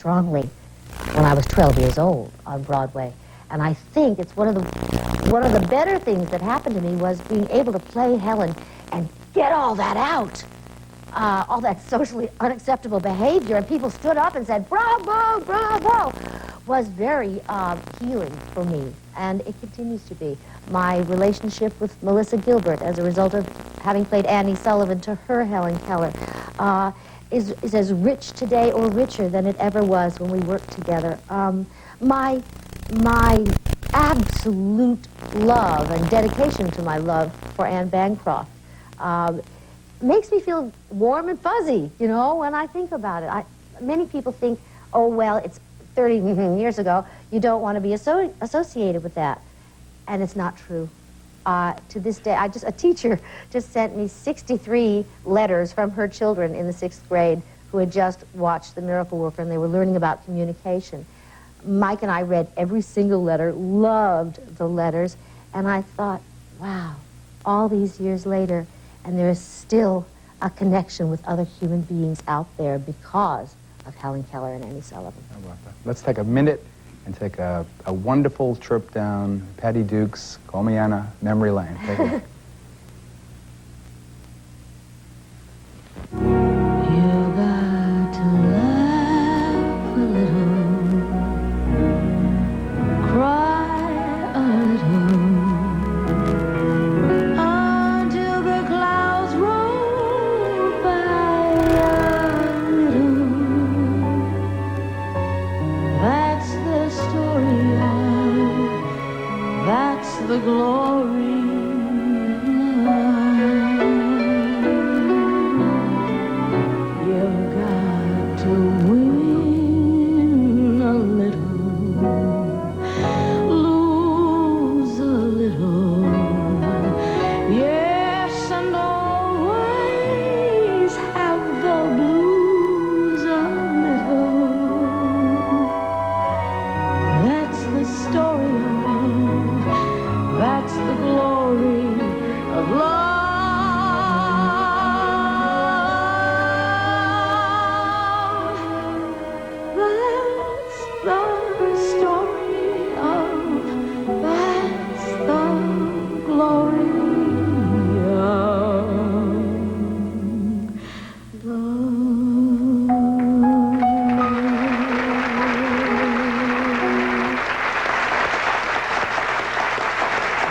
strongly when I was 12 years old on Broadway. And I think it's one of the better things that happened to me was being able to play Helen and get all that out, all that socially unacceptable behavior, and people stood up and said, "Bravo, bravo," was very healing for me, and it continues to be. My relationship with Melissa Gilbert, as a result of having played Annie Sullivan to her Helen Keller, is as rich today or richer than it ever was when we worked together. My absolute love and dedication to my love for Anne Bancroft makes me feel warm and fuzzy, you know, when I think about it. Many people think, oh, well, it's 30 years ago, you don't want to be associated with that. And it's not true. To this day, a teacher just sent me 63 letters from her children in the 6th grade who had just watched The Miracle Worker, and they were learning about communication. Mike and I read every single letter, loved the letters, and I thought, wow, all these years later, and there is still a connection with other human beings out there because of Helen Keller and Annie Sullivan. How about that? Let's take a minute and take a wonderful trip down Patty Duke's Call Me Anna memory lane. Take a look. You got to laugh a little, cry a little, until the clouds roll by a little. That's the story of, that's the glory.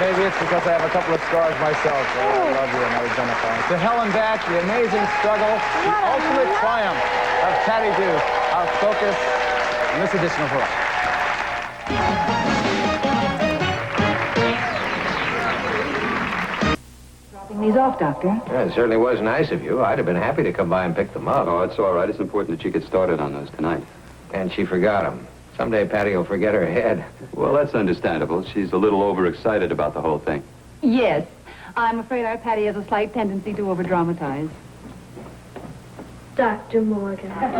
Maybe it's because I have a couple of scars myself. So I love you and I identify. To Helen Back, the amazing struggle, the ultimate triumph of Patty Duke, our focus in this edition of Rock. Dropping these off, Doctor. Yeah, it certainly was nice of you. I'd have been happy to come by and pick them up. Oh, it's all right. It's important that you get started on those tonight. And she forgot them. Someday Patty will forget her head. Well, that's understandable. She's a little overexcited about the whole thing. Yes. I'm afraid our Patty has a slight tendency to over-dramatize. Dr. Morgan. Hi.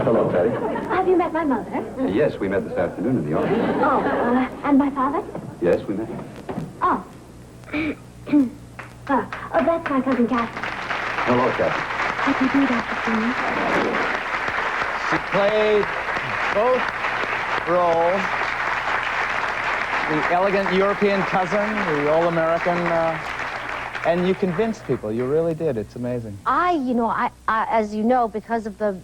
Hello, Patty. Have you met my mother? Yes, we met this afternoon in the office. Oh, and my father? Yes, we met. Oh. Oh, that's my cousin Catherine. Hello, Captain. What do you do, Dr. King? She played both roles. The elegant European cousin, the all-American, and you convinced people. You really did. It's amazing. I as you know, because of the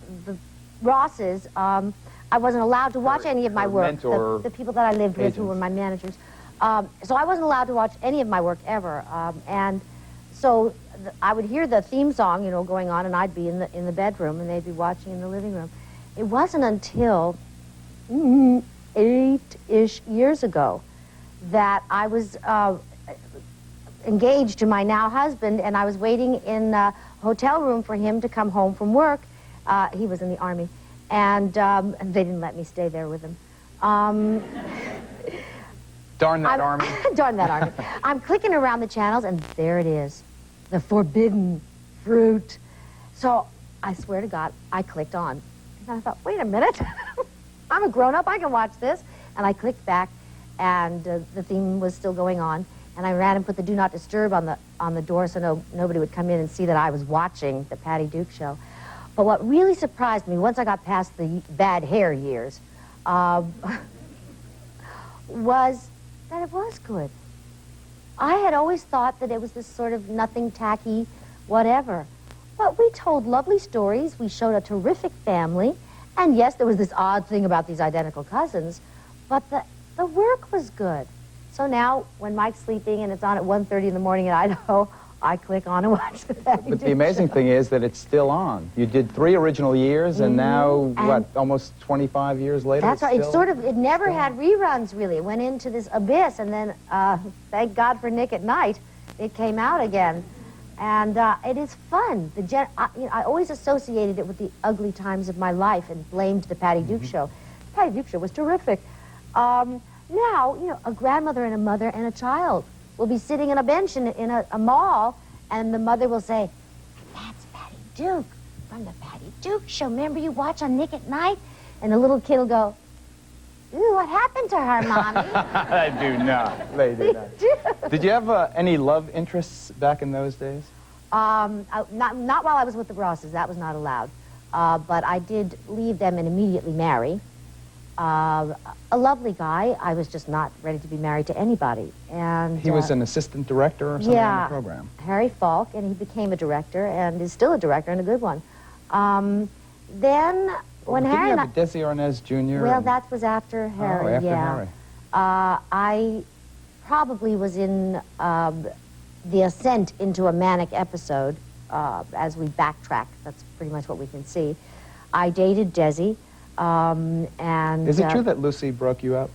Rosses, I wasn't allowed to watch any of my work. The people that I lived with who were my managers. So I wasn't allowed to watch any of my work ever. And so I would hear the theme song, going on, and I'd be in the bedroom, and they'd be watching in the living room. It wasn't until 8-ish years ago that I was engaged to my now husband, and I was waiting in a hotel room for him to come home from work. He was in the Army, and they didn't let me stay there with him. Darn that Army. Darn that Army. I'm clicking around the channels, and there it is, the forbidden fruit. So I swear to God, I clicked on. And I thought, wait a minute, I'm a grown-up, I can watch this. And I clicked back, and the theme was still going on. And I ran and put the Do Not Disturb on the door so nobody would come in and see that I was watching the Patty Duke show. But what really surprised me, once I got past the bad hair years, was that it was good. I had always thought that it was this sort of nothing tacky, whatever. But we told lovely stories. We showed a terrific family. And yes, there was this odd thing about these identical cousins, but the work was good. So now, when Mike's sleeping and it's on at 1:30 in the morning in Idaho, I click on and watch the Patty But Duke the amazing show. thing is that it's still on. You did 3 original years, and now, And what, almost 25 years later? That's right. Still, It never had reruns, really. It went into this abyss, and then, thank God for Nick at Night, it came out again. And it is fun. I always associated it with the ugly times of my life and blamed the Patty Duke show. The Patty Duke show was terrific. Now, a grandmother and a mother and a child will be sitting on a bench in a mall, and the mother will say, "That's Patty Duke from the Patty Duke show. Remember you watch on Nick at Night?" And the little kid will go, "Ooh, what happened to her, Mommy?" I do not. They do not. Did you have any love interests back in those days? Not while I was with the Rosses. That was not allowed. But I did leave them and immediately marry. A lovely guy. I was just not ready to be married to anybody. And He was an assistant director or something on the program? Harry Falk, and he became a director and is still a director and a good one. Then when Didn't Harry you and have a Desi Arnaz Jr.? well, that was after Harry. Oh, after yeah. Harry. I probably was in the ascent into a manic episode as we backtrack. That's pretty much what we can see. I dated Desi, and... Is it true that Lucy broke you up?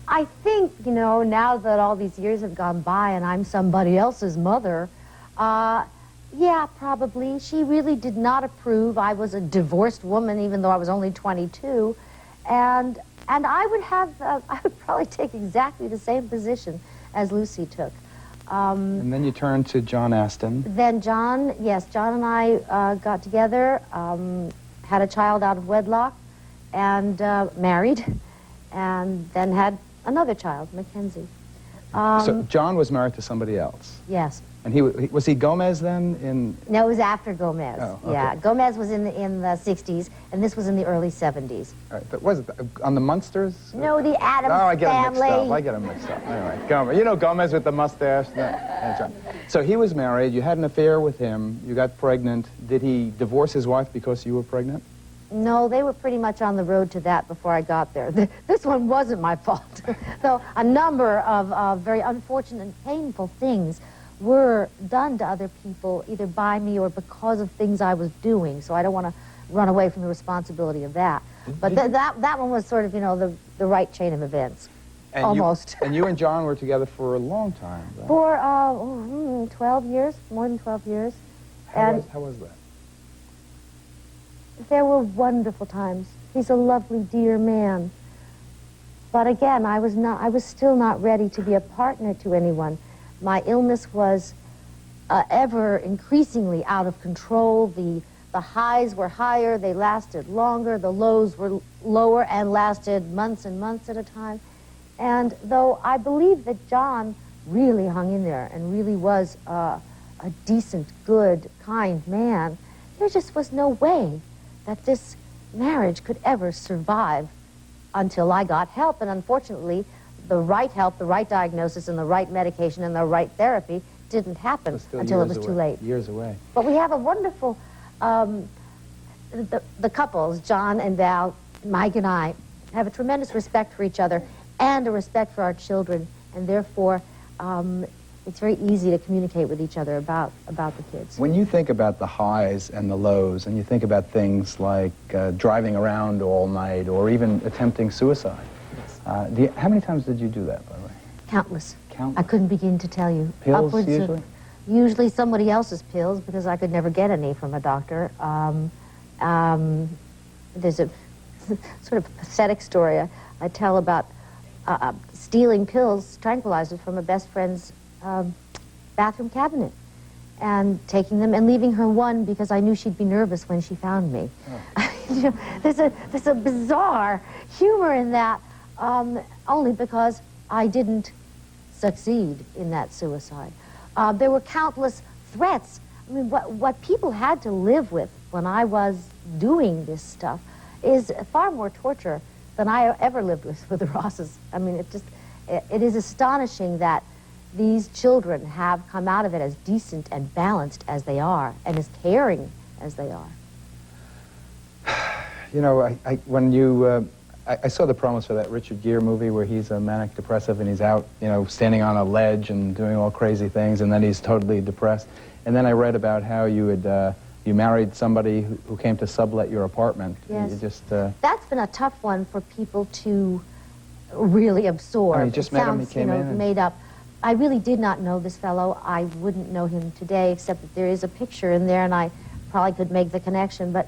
I think, now that all these years have gone by and I'm somebody else's mother, yeah, probably. She really did not approve. I was a divorced woman, even though I was only 22. And I would I would probably take exactly the same position as Lucy took. And then you turned to John Aston. Then John and I got together, had a child out of wedlock, and married, and then had another child, Mackenzie. So John was married to somebody else. Yes. And was he Gomez then? No, it was after Gomez. Oh, okay. Yeah, Gomez was in the 60s, and this was in the early 70s. All right, but was it on the Munsters? No, the Addams Oh, I get them family. mixed up. I get them mixed up. All right, Gomez. Gomez with the mustache. That's right. So he was married. You had an affair with him. You got pregnant. Did he divorce his wife because you were pregnant? No, they were pretty much on the road to that before I got there. This one wasn't my fault. Though a number of very unfortunate and painful things were done to other people, either by me or because of things I was doing. So I don't want to run away from the responsibility of that. But that one was sort of, the right chain of events. And Almost. And you and John were together for a long time, right? For 12 years, more than 12 years. How was that? There were wonderful times. He's a lovely, dear man. But again, I was still not ready to be a partner to anyone. My illness was ever increasingly out of control. The highs were higher, they lasted longer, the lows were lower and lasted months and months at a time. And though I believe that John really hung in there and really was a decent, good, kind man, there just was no way that this marriage could ever survive until I got help. And unfortunately, the right help, the right diagnosis, and the right medication and the right therapy didn't happen until it was too late. Years away. But we have a wonderful, the couples, John and Val, Mike and I, have a tremendous respect for each other and a respect for our children, and therefore it's very easy to communicate with each other about the kids. When you think about the highs and the lows, and you think about things like driving around all night or even attempting suicide, how many times did you do that, by the way? Countless. Countless? I couldn't begin to tell you. Pills, Upwards usually? Of, usually somebody else's pills, because I could never get any from a doctor. There's a sort of pathetic story I tell about stealing pills, tranquilizers, from a best friend's bathroom cabinet and taking them and leaving her one because I knew she'd be nervous when she found me. Oh. There's a bizarre humor in that, only because I didn't succeed in that suicide. There were countless threats I mean, what people had to live with when I was doing this stuff is far more torture than I ever lived with the Rosses. I mean, it is astonishing that these children have come out of it as decent and balanced as they are, and as caring as they are. You know, when you, I saw the promos for that Richard Gere movie where he's a manic depressive and he's out, you know, standing on a ledge and doing all crazy things, and then he's totally depressed. And then I read about how you had, you married somebody who came to sublet your apartment. Yes. You just, That's been a tough one for people to really absorb. Oh, you just met him, he came in and- made up. I really did not know this fellow. I wouldn't know him today, except that there is a picture in there, and I probably could make the connection. But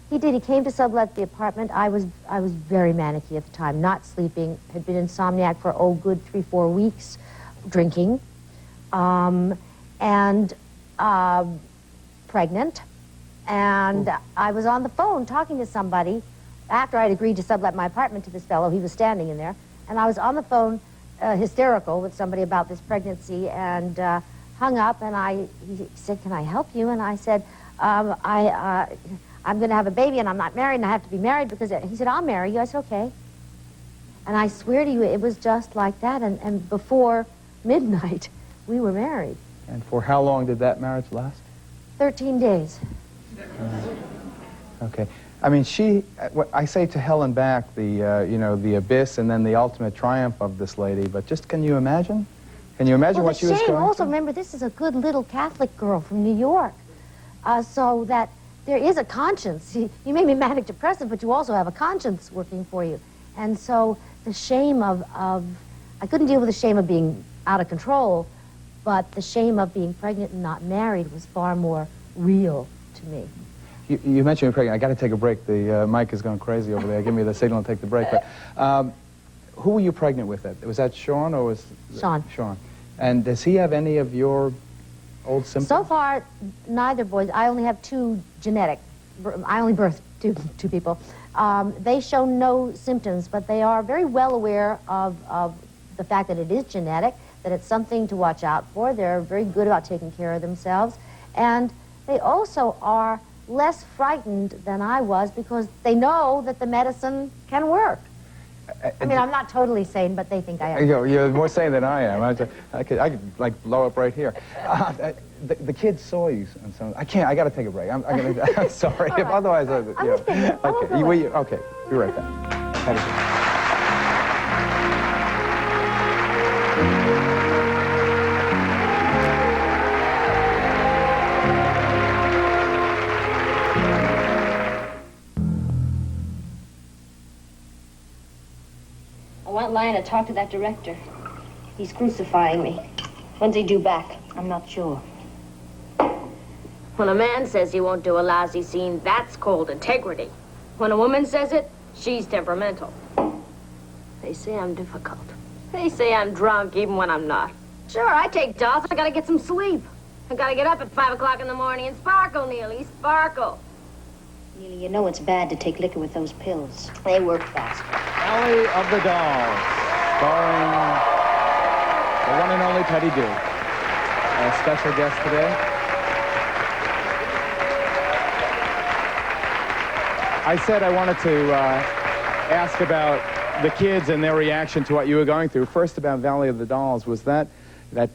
he did. He came to sublet the apartment. I was very manicky at the time, not sleeping. Had been insomniac for good 3-4 weeks, drinking, and pregnant. And I was on the phone talking to somebody after I'd agreed to sublet my apartment to this fellow. He was standing in there, and I was on the phone, hysterical with somebody about this pregnancy, and hung up. And he said, "Can I help you?" And I said, I'm going to have a baby, and I'm not married, and I have to be married because he said, "I'll marry you." I said, "Okay." And I swear to you, it was just like that. And before midnight, we were married. and for how long did that marriage last? 13 days. Okay. I mean, what I say to hell and back, the, you know, the abyss and then the ultimate triumph of this lady, but just can you imagine? Can you imagine what she was shame, going also, through? remember, this is a good little Catholic girl from New York. So that there is a conscience. You may be manic depressive, but you also have a conscience working for you. And so the shame of I couldn't deal with the shame of being out of control, but the shame of being pregnant and not married was far more real to me. You mentioned you're pregnant. I got to take a break. The mic is going crazy over there. Give me the signal to take the break. But who were you pregnant with? Was that Sean or was Sean. Sean. And does he have any of your old symptoms? So far, neither boys. I only have two genetic. I only birthed two people. They show no symptoms, but they are very well aware of the fact that it is genetic, that it's something to watch out for. They're very good about taking care of themselves. And they also are less frightened than I was because they know that the medicine can work. I mean, I'm not totally sane, but they think I am. You're more sane than I am. I could like blow up right here. The kids saw you, and so I can't. I got to take a break. I'm sorry. All right. Otherwise, okay. Be right back. Have a seat. I went lying to talk to that director. He's crucifying me. When's he due back? I'm not sure. When a man says he won't do a lousy scene, that's called integrity. When a woman says it, she's temperamental. They say I'm difficult. They say I'm drunk even when I'm not. Sure, I take dolls. I gotta get some sleep. I gotta get up at 5 o'clock in the morning and sparkle, Neely, sparkle. Neely, you know it's bad to take liquor with those pills. They work fast. Alley of the Dolls, starring the one and only Teddy Duke. A special guest today. I said I wanted to ask about the kids and their reaction to what you were going through. First, about Valley of the Dolls, was that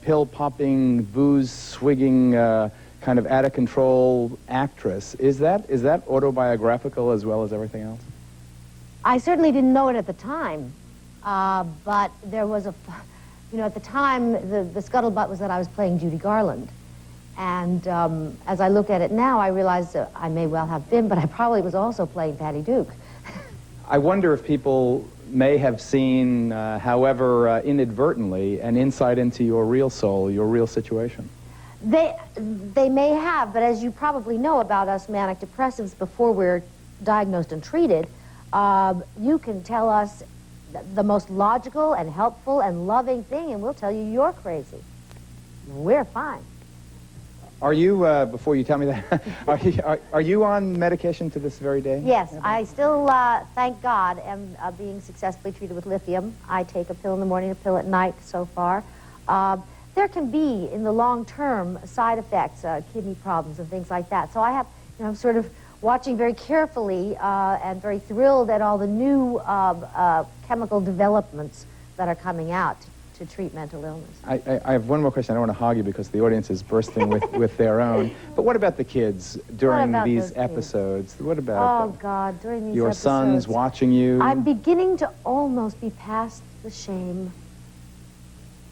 pill-popping, booze-swigging, kind of out-of-control actress, is that autobiographical as well as everything else? I certainly didn't know it at the time, but there was at the time, the scuttlebutt was that I was playing Judy Garland. And as I look at it now, I realize that I may well have been, but I probably was also playing Patty Duke. I wonder if people may have seen, however inadvertently, an insight into your real soul, your real situation. They may have, but as you probably know about us manic depressives, before we're diagnosed and treated, you can tell us the most logical and helpful and loving thing, and we'll tell you you're crazy. We're fine. Are you, before you tell me that, are you on medication to this very day? Yes, I still, thank God, am being successfully treated with lithium. I take a pill in the morning, a pill at night so far. there can be, in the long term, side effects, kidney problems and things like that. So I have, I'm sort of watching very carefully and very thrilled at all the new chemical developments that are coming out to treat mental illness. I have one more question. I don't want to hog you because the audience is bursting with their own. But what about the kids during these episodes? What about God, during these your episodes, sons watching you? I'm beginning to almost be past the shame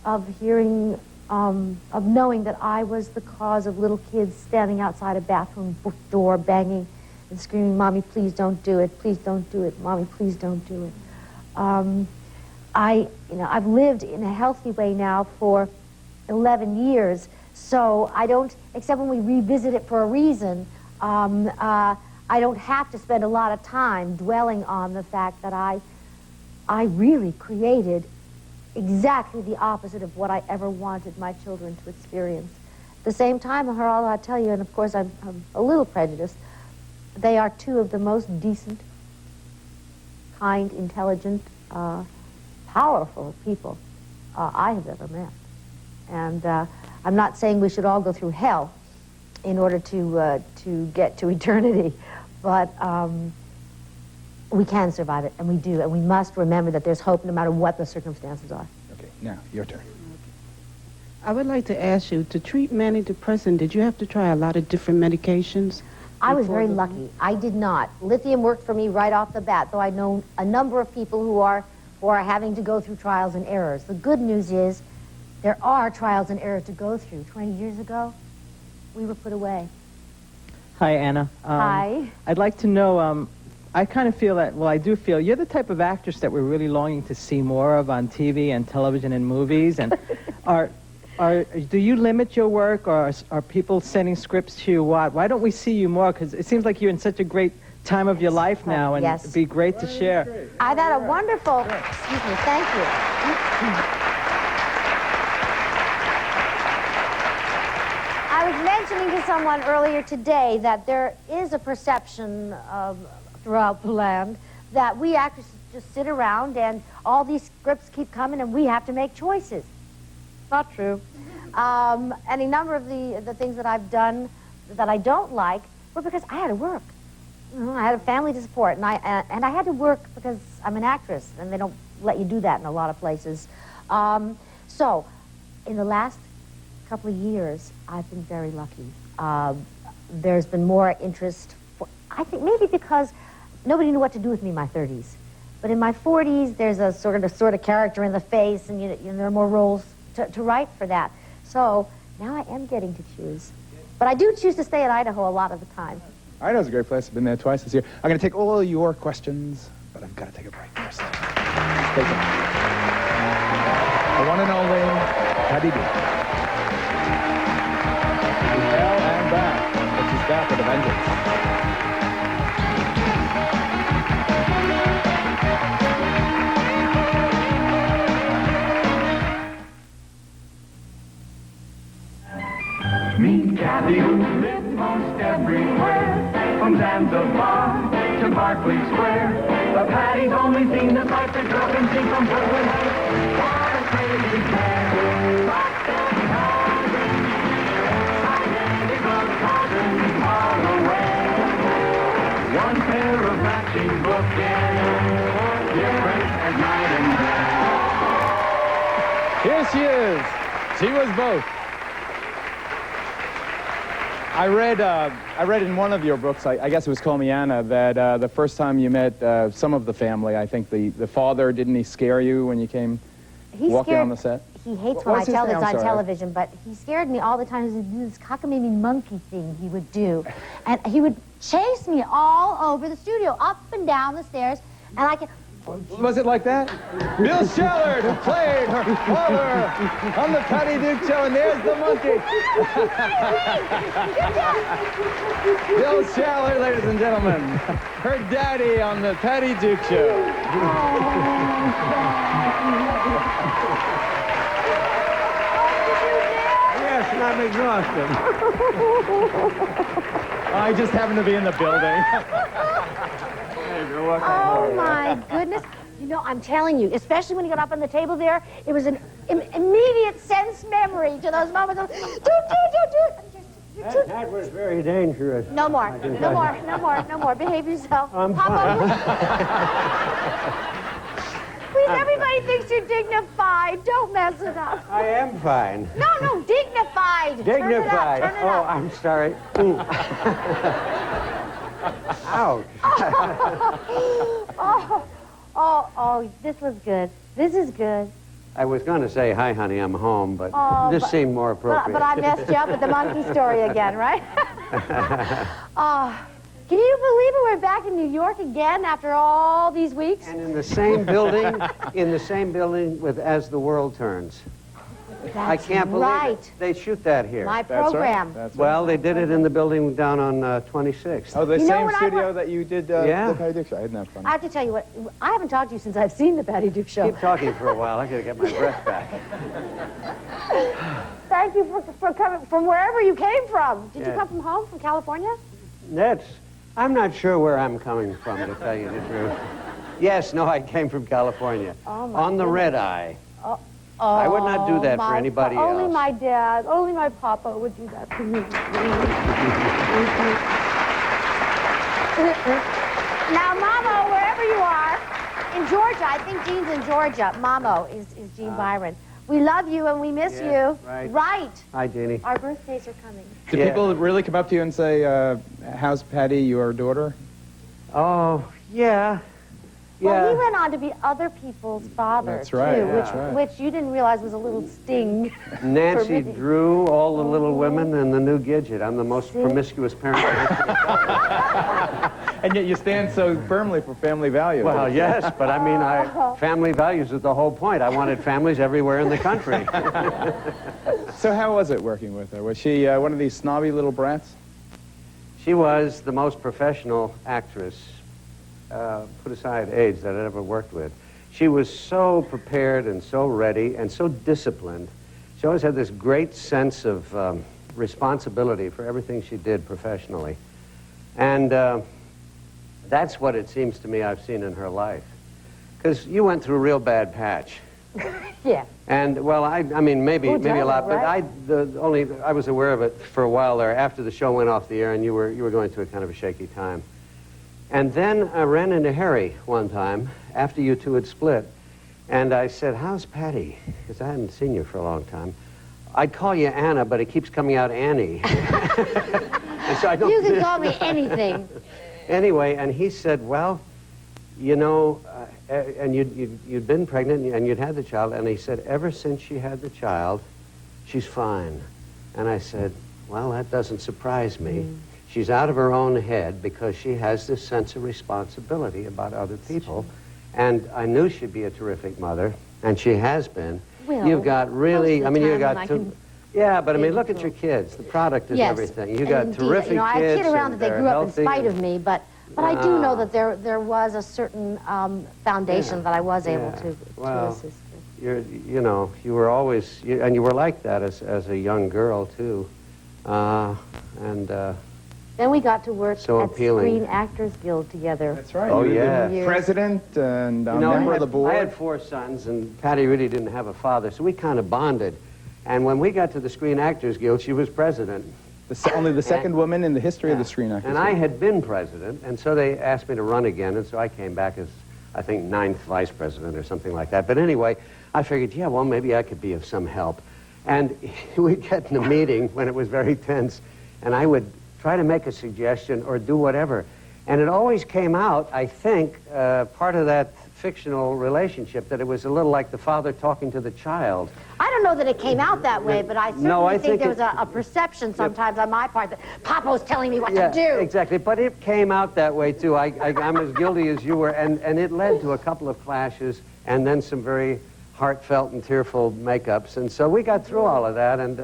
of hearing, of knowing that I was the cause of little kids standing outside a bathroom door banging and screaming, "Mommy, please don't do it. Please don't do it. Mommy, please don't do it." I've lived in a healthy way now for 11 years, so I don't, except when we revisit it for a reason, I don't have to spend a lot of time dwelling on the fact that I really created exactly the opposite of what I ever wanted my children to experience. At the same time, Geraldo, I'll tell you, and of course I'm a little prejudiced, they are two of the most decent, kind, intelligent, powerful people I have ever met. And I'm not saying we should all go through hell in order to get to eternity, but we can survive it, and we do, and we must remember that there's hope no matter what the circumstances are. Okay, now, your turn. I would like to ask you, to treat manic depression, did you have to try a lot of different medications? I was very lucky. I did not. Lithium worked for me right off the bat, though I know a number of people who are having to go through trials and errors. The good news is there are trials and errors to go through. 20 years ago, we were put away. Hi, Anna. Hi. I'd like to know, I kind of feel that, well, I do feel you're the type of actress that we're really longing to see more of on TV and television and movies. And do you limit your work, or are people sending scripts to you? Why don't we see you more? Because it seems like you're in such a great time of your life now, and it'd be great to share. I've had a wonderful, excuse me, thank you. I was mentioning to someone earlier today that there is a perception throughout the land that we actors just sit around and all these scripts keep coming and we have to make choices. Not true. Any number of the things that I've done that I don't like were because I had to work. I had a family to support, and I had to work because I'm an actress, and they don't let you do that in a lot of places. So, in the last couple of years, I've been very lucky. There's been more interest, I think maybe because nobody knew what to do with me in my 30s. But in my 40s, there's a sort of character in the face, and there are more roles to write for that. So, now I am getting to choose. But I do choose to stay in Idaho a lot of the time. Idaho's a great place. I've been there twice this year. I'm going to take all your questions, but I've got to take a break first. Stay tuned. The one and only Patty D. She's hell and back, but she's back with a vengeance. Meet Kathy, who lives most everywhere, from Zanzibar to Berkeley Square. But Patty's only seen the sights a girl can see from Brooklyn Heights. What a crazy pair! Far away. One pair of matching bookends, different as night and day. Here she is. She was both. I read in one of your books, I guess it was Call Me Anna, that the first time you met some of the family, I think the father, didn't he scare you when you came walking on the set? He hates when I tell this on television, but he scared me all the time. He would do this cockamamie monkey thing he would do. And he would chase me all over the studio, up and down the stairs, and I could... Was it like that? Bill Shallard, who played her father on the Patty Duke Show, and there's the monkey. Bill Shallard, ladies and gentlemen, her daddy on the Patty Duke Show. Yes, and I'm exhausted. I just happened to be in the building. Oh, my goodness. You know, I'm telling you, especially when you got up on the table there, it was an immediate sense memory to those moments of, That was very dangerous. No more. Behave yourself. I'm Papa, fine. please, everybody thinks you're dignified. Don't mess it up. I am fine. No, dignified. Dignified. Turn it Oh, up. I'm sorry. Ouch. Oh, this was good. This is good. I was going to say, hi, honey, I'm home, but Oh, this seemed more appropriate. But I messed you up with the monkey story again, right? Can you believe it? We're back in New York again after all these weeks. And in the same building, with As the World Turns. I can't believe it. They shoot that here. My program. That's right. Well, they did it in the building down on 26th. Oh, the You know same what studio that you did Yeah. the Patty Duke show. I didn't have fun. I have to tell you what, I haven't talked to you since I've seen the Patty Duke show. Keep talking for a while. I got to get my breath back. Thank you for coming from wherever you came from. Did you Yeah. come from home, from California? I'm not sure where I'm coming from, to tell you the truth. Yes, no, I came from California. Oh, my on the goodness. red eye. Oh, I would not do that for my anybody Only else. my dad, only my papa would do that for me. Now, Mamo, wherever you are, in Georgia, I think Gene's in Georgia. Mamo is Gene Byron. We love you and we miss you. Right. Hi, Jeannie. Our birthdays are coming. Do people really come up to you and say, how's Patty, your daughter? Oh, yeah. Well, he went on to be other people's father, That's right, too, that's right. which you didn't realize was a little sting. Nancy for me. Drew, All the Little Women, and The New Gidget. I'm the most promiscuous parent. And yet you stand so firmly for family values. Well, yes, but I mean, family values is the whole point. I wanted families everywhere in the country. So how was it working with her? Was she one of these snobby little brats? She was the most professional actress, put aside age, that I'd ever worked with. She was so prepared and so ready and so disciplined. She always had this great sense of responsibility for everything she did professionally. And that's what it seems to me I've seen in her life. Because you went through a real bad patch. Yeah. And, well, I mean, maybe a lot, but right? I was aware of it for a while there after the show went off the air and you were going through a kind of a shaky time. And then I ran into Harry one time after you two had split, and I said, how's Patty? Because I hadn't seen you for a long time. I'd call you Anna, but it keeps coming out Annie. And so I don't You can call me anything. Anyway, and he said, well, you know, and you'd been pregnant and you'd had the child, and he said, ever since she had the child, she's fine. And I said, well, that doesn't surprise me. She's out of her own head because she has this sense of responsibility about other people. And I knew she'd be a terrific mother, and she has been. Well, You've got really, most of I mean, the you time got when I two. can Yeah, but I mean, be look at able your kids. The product is Yes, everything. You got indeed. terrific You know, I kids. kid around and that they they're grew up in healthy spite and- of me, but I do know that there was a certain foundation that I was able to assist with. You know, you were always, and you were like that as a young girl too, Then we got to work So at appealing. Screen Actors Guild together. That's right. Oh, You were yeah. the president and a You know, member of the board. I had 4 sons, and Patty really didn't have a father, so we kind of bonded. And when we got to the Screen Actors Guild, she was president. Only the second woman in the history of the Screen Actors And I had been president, and so they asked me to run again, and so I came back as, I think, 9th vice president or something like that. But anyway, I figured, yeah, well, maybe I could be of some help. And we'd get in a meeting when it was very tense, and I would try to make a suggestion or do whatever. And it always came out, I think, part of that fictional relationship, that it was a little like the father talking to the child. I don't know that it came out that way, but I certainly I think there think was a perception sometimes on my part that Papa's telling me what to do. Exactly, but it came out that way too. I'm as guilty as you were, and it led to a couple of clashes and then some very heartfelt and tearful makeups, and so we got through all of that, and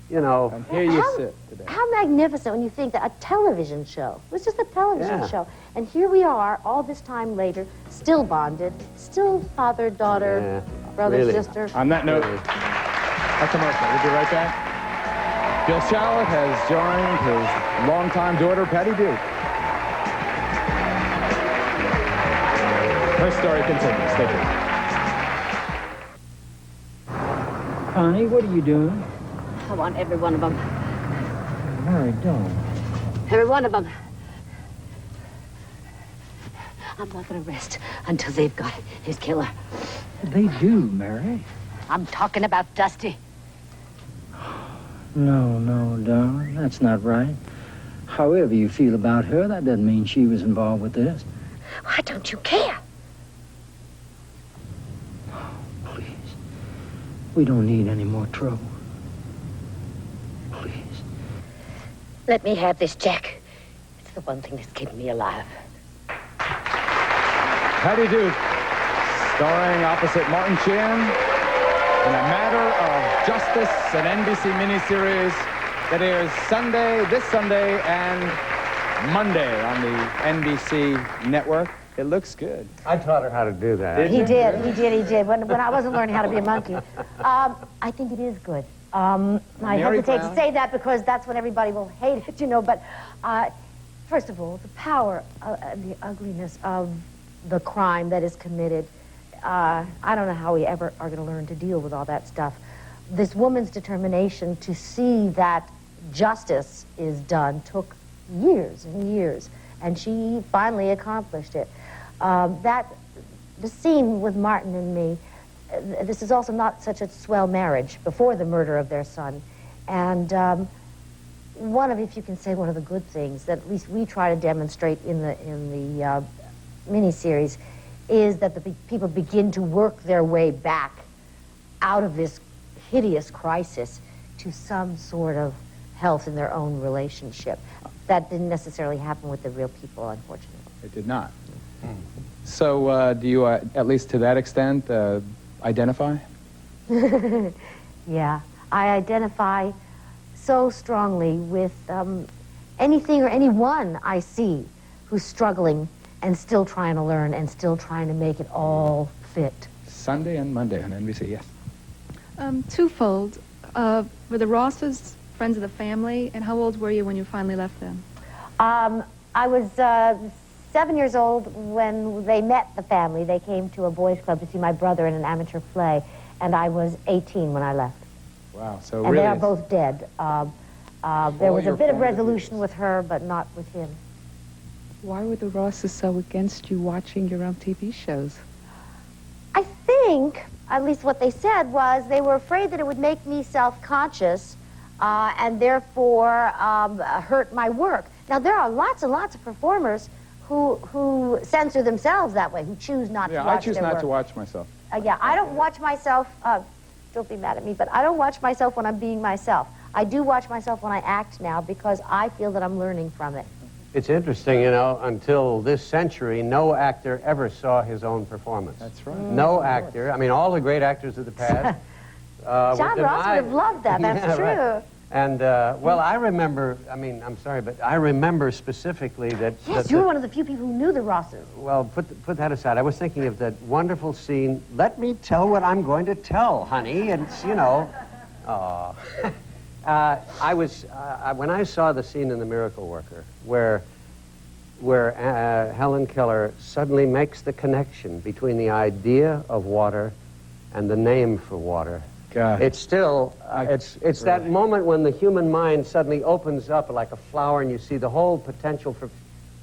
you know. And here you sit today. How magnificent when you think that a television show, it was just a television show, and here we are all this time later, still bonded, still father, daughter, brother, really. sister. On that note, a commercial. We'll be right back. Bill Shallot has joined his longtime daughter, Patty Duke. Her story continues. Stay tuned. Connie, what are you doing? I want every one of them. Mary, don't. Every one of them. I'm not going to rest until they've got his killer. They do, Mary. I'm talking about Dusty. No, darling, that's not right. However you feel about her, that doesn't mean she was involved with this. Why don't you care? Please. We don't need any more trouble. Please. Let me have this, Jack. It's the one thing that's keeping me alive. Patty Duke, starring opposite Martin Sheen in A Matter of Justice, an NBC miniseries that airs this Sunday and Monday on the NBC network. It looks good. I taught her how to do that. He did. When I wasn't learning how to be a monkey. I think it is good. I hesitate to say that because that's when everybody will hate it, you know, but first of all, the power, the ugliness of the crime that is committed. I don't know how we ever are going to learn to deal with all that stuff. This woman's determination to see that justice is done took years and years, and she finally accomplished it. The scene with Martin and me, this is also not such a swell marriage before the murder of their son. And if you can say one of the good things that at least we try to demonstrate in the miniseries is that the people begin to work their way back out of this hideous crisis to some sort of health in their own relationship. That didn't necessarily happen with the real people, unfortunately. It did not. So do you, at least to that extent, identify? Yeah, I identify so strongly with anything or anyone I see who's struggling and still trying to learn and still trying to make it all fit. Sunday and Monday on NBC, yes. Twofold. Were the Rosses friends of the family, and how old were you when you finally left them? I was 7 years old when they met the family. They came to a boys' club to see my brother in an amateur play, and I was 18 when I left. Wow, so and really... they are both dead. There was a bit of resolution with her, but not with him. Why were the Rosses so against you watching your own TV shows? I think, at least what they said was, they were afraid that it would make me self-conscious and therefore hurt my work. Now, there are lots and lots of performers who censor themselves that way, who choose not to watch their work. I choose not to watch myself. Yeah, I don't watch myself, don't be mad at me, but I don't watch myself when I'm being myself. I do watch myself when I act now because I feel that I'm learning from it. It's interesting, you know, until this century, no actor ever saw his own performance. That's right. No actor. I mean, all the great actors of the past. John Ross would have loved that, that's true. Right. And, well, I remember, I mean, I'm sorry, but I remember specifically that... Yes, you were one of the few people who knew the Rosses. Well, put that aside. I was thinking of that wonderful scene, let me tell what I'm going to tell, honey, and, you know... when I saw the scene in The Miracle Worker, where Helen Keller suddenly makes the connection between the idea of water and the name for water. God. It's still, it's really that moment when the human mind suddenly opens up like a flower and you see the whole potential for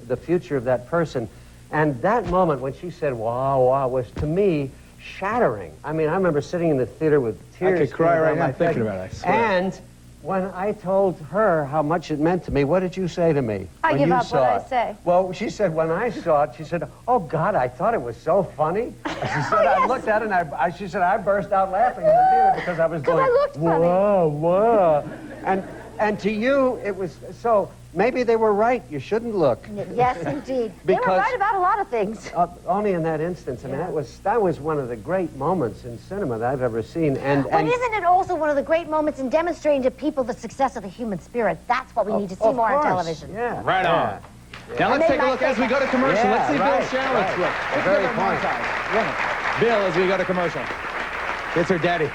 the future of that person. And that moment when she said, wow, wow, was to me shattering. I mean, I remember sitting in the theater with tears. I could cry right now thinking about it, I swear. And when I told her how much it meant to me, what did you say to me? I give up what I say. Well, she said, when I saw it, she said, oh, God, I thought it was so funny. She said, I looked at it, and she said, I burst out laughing in the theater because I was going, I looked funny. Whoa, whoa. And to you, it was, so maybe they were right. You shouldn't look. Yes, indeed. They were right about a lot of things. Only in that instance. I mean, that was one of the great moments in cinema that I've ever seen. And isn't it also one of the great moments in demonstrating to people the success of the human spirit? That's what we need to see more on television. Yeah. Right on. Now let's take a look as we go to commercial. Let's see Bill Shallett's look. Very point. Bill, as we go to commercial. It's her daddy.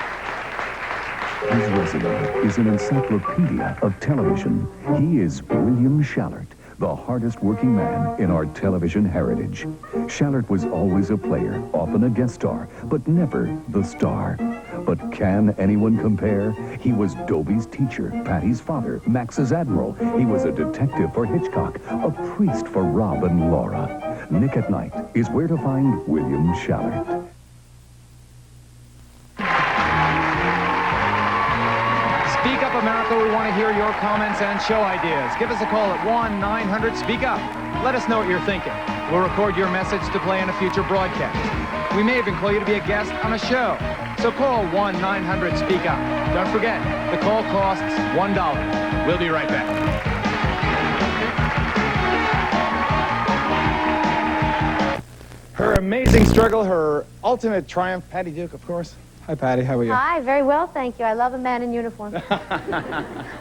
His resume is an encyclopedia of television. He is William Shallert, the hardest working man in our television heritage. Shallert was always a player, often a guest star, but never the star. But can anyone compare? He was Dobie's teacher, Patty's father, Max's admiral. He was a detective for Hitchcock, a priest for Rob and Laura. Nick at Night is where to find William Shallert. Speak Up America, we want to hear your comments and show ideas. Give us a call at 1-900-SPEAK-UP. Let us know what you're thinking. We'll record your message to play in a future broadcast. We may even call you to be a guest on a show. So call 1-900-SPEAK-UP. Don't forget, the call costs $1. We'll be right back. Her amazing struggle, her ultimate triumph, Patty Duke, of course. Hi, Patty. How are you? Hi, very well, thank you. I love a man in uniform.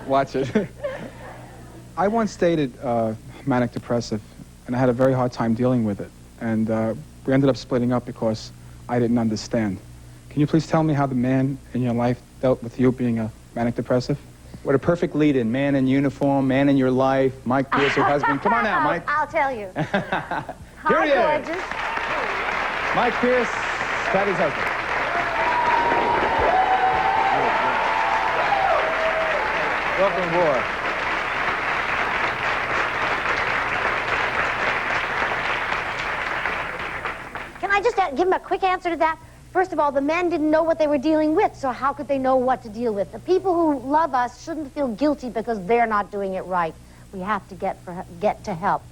Watch it. I once dated manic depressive, and I had a very hard time dealing with it. And we ended up splitting up because I didn't understand. Can you please tell me how the man in your life dealt with you being a manic depressive? What a perfect lead-in. Man in uniform, man in your life, Mike Pierce, her husband. Come on now, Mike. I'll tell you. Here he Hi, is. gorgeous. Mike Pierce, Patty's husband. Welcome aboard. Can I just give him a quick answer to that? First of all, the men didn't know what they were dealing with, so how could they know what to deal with? The people who love us shouldn't feel guilty because they're not doing it right. We have to get to help.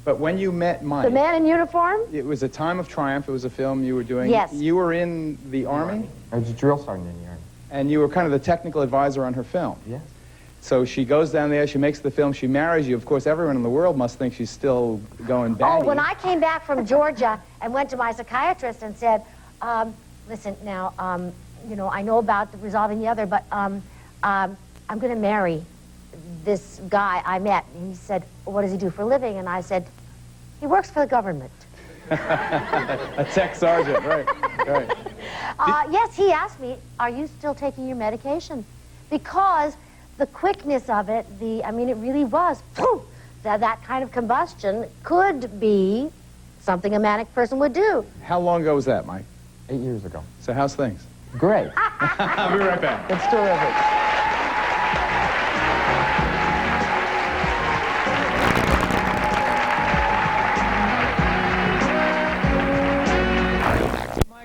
But when you met Mike... The man in uniform? It was a time of triumph. It was a film you were doing. Yes. You were in the Army? I was a drill sergeant in the Army. And you were kind of the technical advisor on her film. Yes. So she goes down there, she makes the film, she marries you. Of course, everyone in the world must think she's still going batty. Oh, when I came back from Georgia and went to my psychiatrist and said, listen, now, you know, I know about resolving the other, but I'm going to marry this guy I met. And he said, what does he do for a living? And I said, he works for the government. A tech sergeant, right, right. Yes, he asked me, are you still taking your medication? Because the quickness of it, I mean, it really was, poof, that kind of combustion could be something a manic person would do. How long ago was that, Mike? 8 years ago. So how's things? Great. I'll be right back. It's terrific.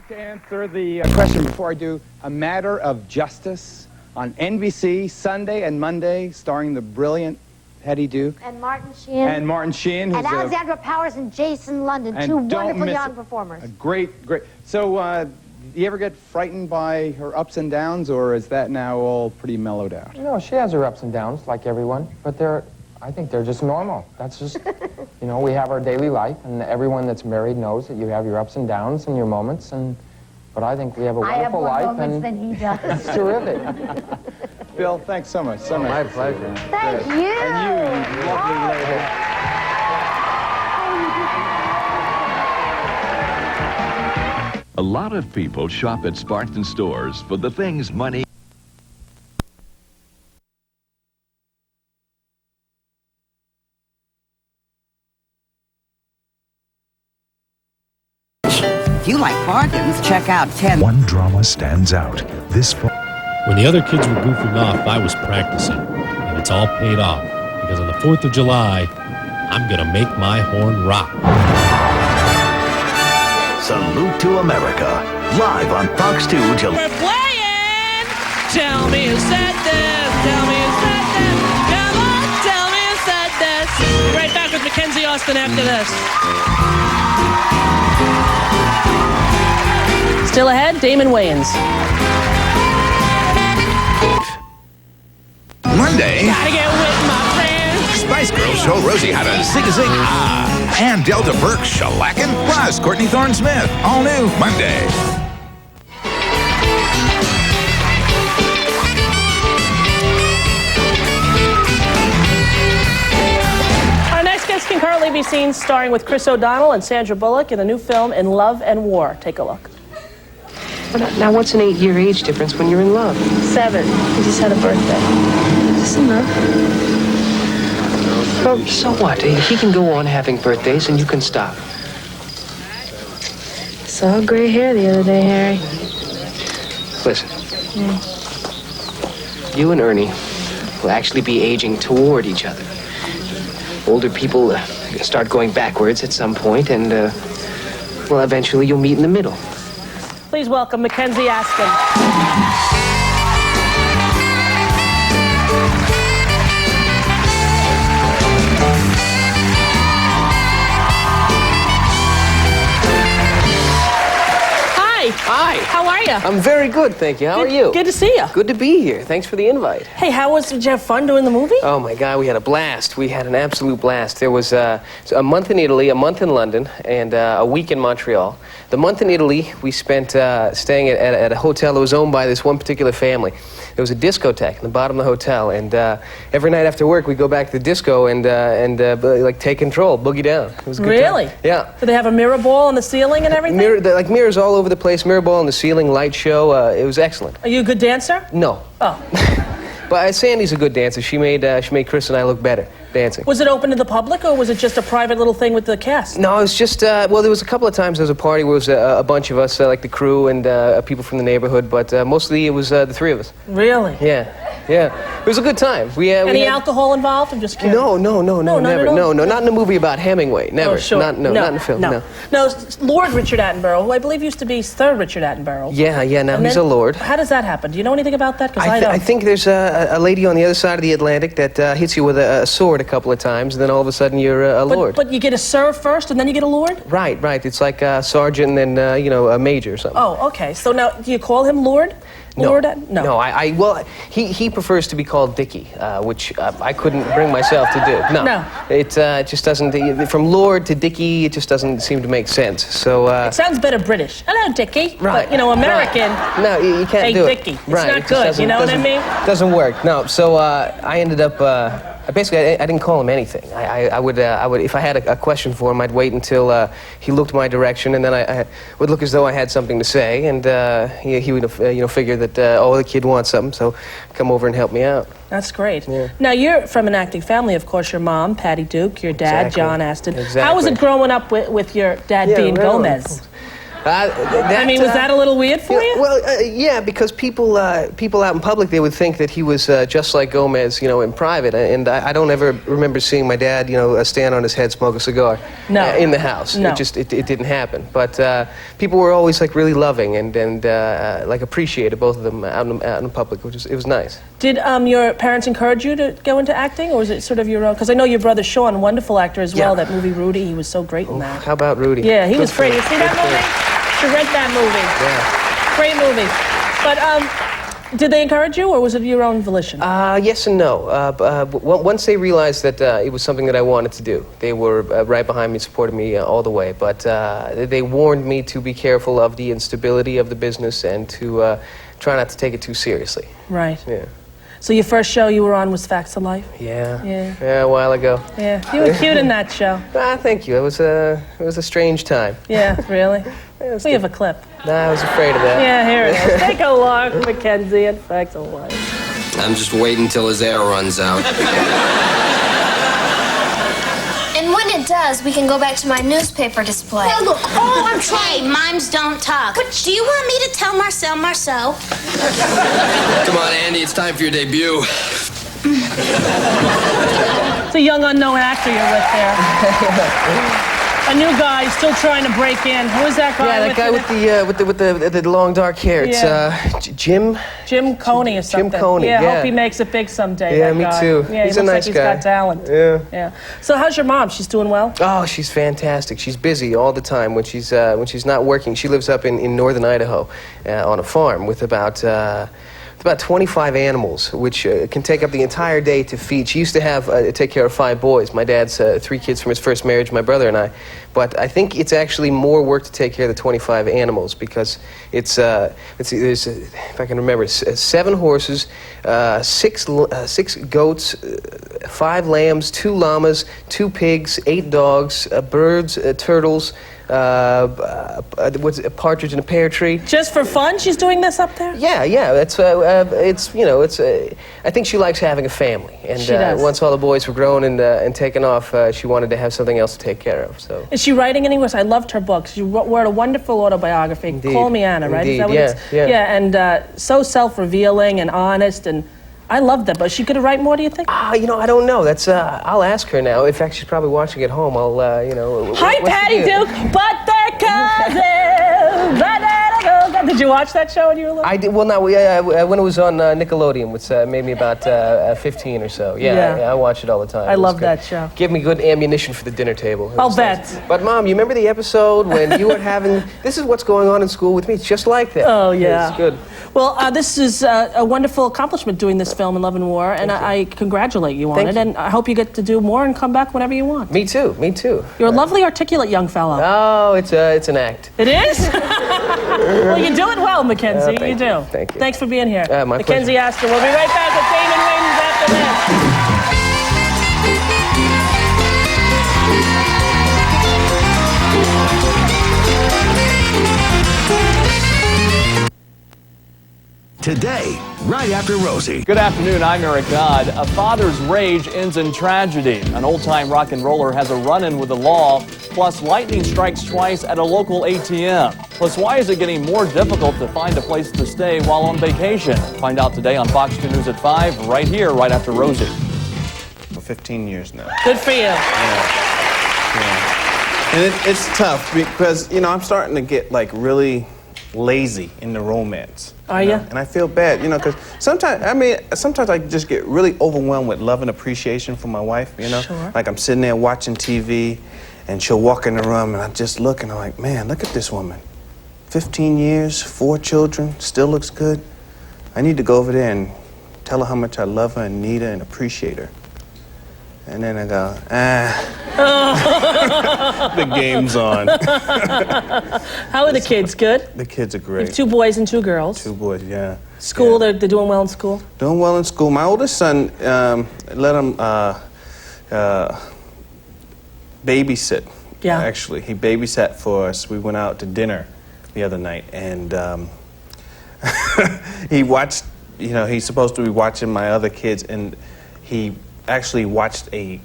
To answer the question before I do, A Matter of Justice on NBC Sunday and Monday, starring the brilliant Patty Duke. And Martin Sheen. And Martin Sheen. Who's and Alexandra Powers and Jason London, two wonderful young performers. A great. So, do you ever get frightened by her ups and downs, or is that now all pretty mellowed out? You know, she has her ups and downs, like everyone, but I think they're just normal. That's just, you know, we have our daily life, and everyone that's married knows that you have your ups and downs and your moments, but I think we have a wonderful life. I have more moments than he does. It's terrific. Bill, thanks so much. So my pleasure. Thank you. And you lovely lady. A lot of people shop at Spartan stores for the things money... If you like bargains, check out 10. One drama stands out. This fall. When the other kids were goofing off, I was practicing. And it's all paid off. Because on the 4th of July, I'm going to make my horn rock. Salute to America. Live on Fox 2 till... We're playing! Tell me who said this! Tell me who said this! Come on, tell me who said this! Be right back with Mackenzie Austin after this. Still ahead, Damon Wayans. Monday. Gotta get with my friends. Spice Girls show Rosie how to zig-a-zig ah. And Delta Burke shellacking. Plus Courtney Thorne-Smith. All new Monday. Our next guest can currently be seen starring with Chris O'Donnell and Sandra Bullock in the new film In Love and War. Take a look. Now, what's an 8-year age difference when you're in love? 7. He just had a birthday. Is this enough? Well, so what? He can go on having birthdays and you can stop. Saw gray hair the other day, Harry. Listen, You and Ernie will actually be aging toward each other. Older people start going backwards at some point, and, well, eventually you'll meet in the middle. Please welcome Mackenzie Astin. Hi. How are you? I'm very good, thank you. How are you? Good to see you. Good to be here. Thanks for the invite. Hey, did you have fun doing the movie? Oh my God, we had a blast. We had an absolute blast. There was a month in Italy, a month in London, and a week in Montreal. The month in Italy, we spent staying at a hotel that was owned by this one particular family. There was a discotheque in the bottom of the hotel, and every night after work, we'd go back to the disco and like take control, boogie down. It was a good Really? time. Yeah. Did they have a mirror ball on the ceiling and everything? Like mirrors all over the place, mirror ball on the ceiling, light show. It was excellent. Are you a good dancer? No. Oh. But Sandy's a good dancer. She made Chris and I look better dancing. Was it open to the public, or was it just a private little thing with the cast? No, it was just, well, there was a couple of times there was a party where it was a bunch of us, like the crew and people from the neighborhood, but mostly it was the three of us. Really? Yeah. It was a good time. Any alcohol involved? I'm just curious. No, not never. at all? No, not in a movie about Hemingway. Never. Oh, sure. Not in a film. No. No, Lord Richard Attenborough, who I believe used to be Sir Richard Attenborough. Yeah, now he's a lord. How does that happen? Do you know anything about that? Because I don't. I think there's a lady on the other side of the Atlantic that hits you with a sword a couple of times, and then all of a sudden you're a lord. But you get a Sir first, and then you get a Lord? Right. It's like a sergeant and then, a major or something. Oh, okay. So now, do you call him Lord? No. Lord No, well, he prefers to be called Dickie, which I couldn't bring myself to do. No. It just doesn't, from Lord to Dickie, it just doesn't seem to make sense. So, it sounds better British. Hello, Dickie. Right. But, American. Right. No, you can't do it. Hey, Dickie. It's not good, you know what I mean? Doesn't work. No, so I ended up, basically, I didn't call him anything. I would, if I had a question for him, I'd wait until he looked my direction, and then I would look as though I had something to say, and he would, figure that, the kid wants something, so come over and help me out. That's great. Yeah. Now, you're from an acting family, of course. Your mom, Patty Duke, your dad, Exactly. John Astin. Exactly. How was it growing up with your dad being really. Gomez? I mean, was that a little weird for you? Well, yeah, because people out in public, they would think that he was just like Gomez, in private. And I don't ever remember seeing my dad, stand on his head, smoke a cigar in the house. No. It didn't happen. But people were always like really loving and like appreciated both of them out in public, it was nice. Did your parents encourage you to go into acting, or was it sort of your own? Because I know your brother Sean, a wonderful actor as well. That movie Rudy, he was so great in that. How about Rudy? Yeah, he was great. You see that Good movie? To rent that movie. Yeah. Great movie. But did they encourage you, or was it your own volition? Yes and no. Once they realized that it was something that I wanted to do, they were right behind me, supported me all the way. But they warned me to be careful of the instability of the business and to try not to take it too seriously. Right. Yeah. So your first show you were on was Facts of Life? Yeah. Yeah. A while ago. Yeah. You were cute in that show. Thank you. It was a strange time. Yeah, really? We have a clip. I was afraid of that. Yeah, here it is. Take a look, Mackenzie, and Facts of Life. I'm just waiting till his air runs out. And when it does, we can go back to my newspaper display. Now look, all I'm trying... Hey, mimes don't talk. But do you want me to tell Marcel Marceau? Come on, Andy, it's time for your debut. It's a young unknown actor you're with there. A new guy still trying to break in. Who is that guy? Yeah, that guy with the long dark hair. It's Jim. Jim Coney or something. Jim Coney. Yeah, yeah. Hope he makes it big someday. Yeah, that me guy. too. Yeah, he's he a looks nice like guy. He's got talent. Yeah. So how's your mom? She's doing well? Oh, she's fantastic. She's busy all the time when she's not working. She lives up in northern Idaho on a farm with about 25 animals, which can take up the entire day to feed. She used to have take care of 5 boys. My dad's 3 kids from his first marriage, my brother and I. But I think it's actually more work to take care of the 25 animals because it's there's if I can remember, 7 horses, 6 goats, 5 lambs, 2 llamas, 2 pigs, 8 dogs, birds, turtles, what's it, Partridge in a Pear Tree. Just for fun, she's doing this up there? Yeah, yeah. It's I think she likes having a family, and She does. once all the boys were grown and taken off, she wanted to have something else to take care of. So. Is she writing anywhere? I loved her books. She wrote a wonderful autobiography, Indeed. Call Me Anna, right? Is that what Indeed, it's? yeah. Yeah, and so self-revealing and honest, and I loved that. But is she could write more, do you think? I don't know. That's I'll ask her now. In fact, she's probably watching at home. I'll Hi, what's Patty the deal? Duke, but they're cousins. Did you watch that show when you were little? I did. Well, no, when it was on Nickelodeon, which made me about 15 or so. Yeah. I watch it all the time. I It was love good. that show. Give me good ammunition for the dinner table. It I'll was bet. nice. But Mom, you remember the episode when you were having? This is what's going on in school with me. It's just like that. Oh, yeah. It's good. Well, this is a wonderful accomplishment doing this film in Love and War, and I congratulate you on Thank it, you. and I hope you get to do more and come back whenever you want. Me too. Me too. You're a lovely, articulate young fellow. Oh, it's an act. It is? Well, you do it well, Mackenzie. Thank you do. you. Thank you. Thanks for being here. My Mackenzie pleasure. Astor. We'll be right back with Damon Wayans after this. Today, right after Rosie. Good afternoon, I'm Eric Dodd. A father's rage ends in tragedy. An old-time rock and roller has a run-in with the law, plus lightning strikes twice at a local ATM. Plus, why is it getting more difficult to find a place to stay while on vacation? Find out today on Fox 2 News at 5, right here, right after Rosie. For 15 years now. Good for you. And it's tough because, I'm starting to get, really lazy in the romance. Are you? And I feel bad, because sometimes I just get really overwhelmed with love and appreciation for my wife, Sure. Like I'm sitting there watching TV and she'll walk in the room and I just look and I'm like, man, look at this woman. 15 years, 4 children, still looks good. I need to go over there and tell her how much I love her and need her and appreciate her. And then I go, the game's on. How are the kids? Good? The kids are You great. have 2 boys and 2 girls. 2 boys, yeah. School, they're doing well in school? Doing well in school. My oldest son, let him babysit. Yeah. Actually, he babysat for us. We went out to dinner the other night, and he watched, he's supposed to be watching my other kids, and he actually watched a,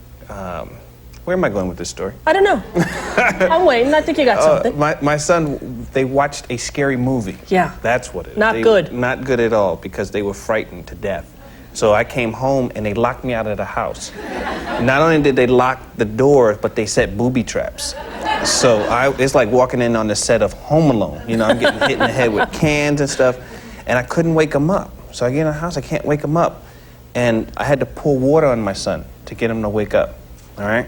where am I going with this story? I don't know. I'm waiting. I think you got something. My son, they watched a scary movie. Yeah. That's what it is. Not good. Not good at all, because they were frightened to death. So I came home and they locked me out of the house. Not only did they lock the doors, but they set booby traps. So it's like walking in on the set of Home Alone. I'm getting hit in the head with cans and stuff, and I couldn't wake him up. So I get in the house, I can't wake him up. And I had to pour water on my son to get him to wake up, all right?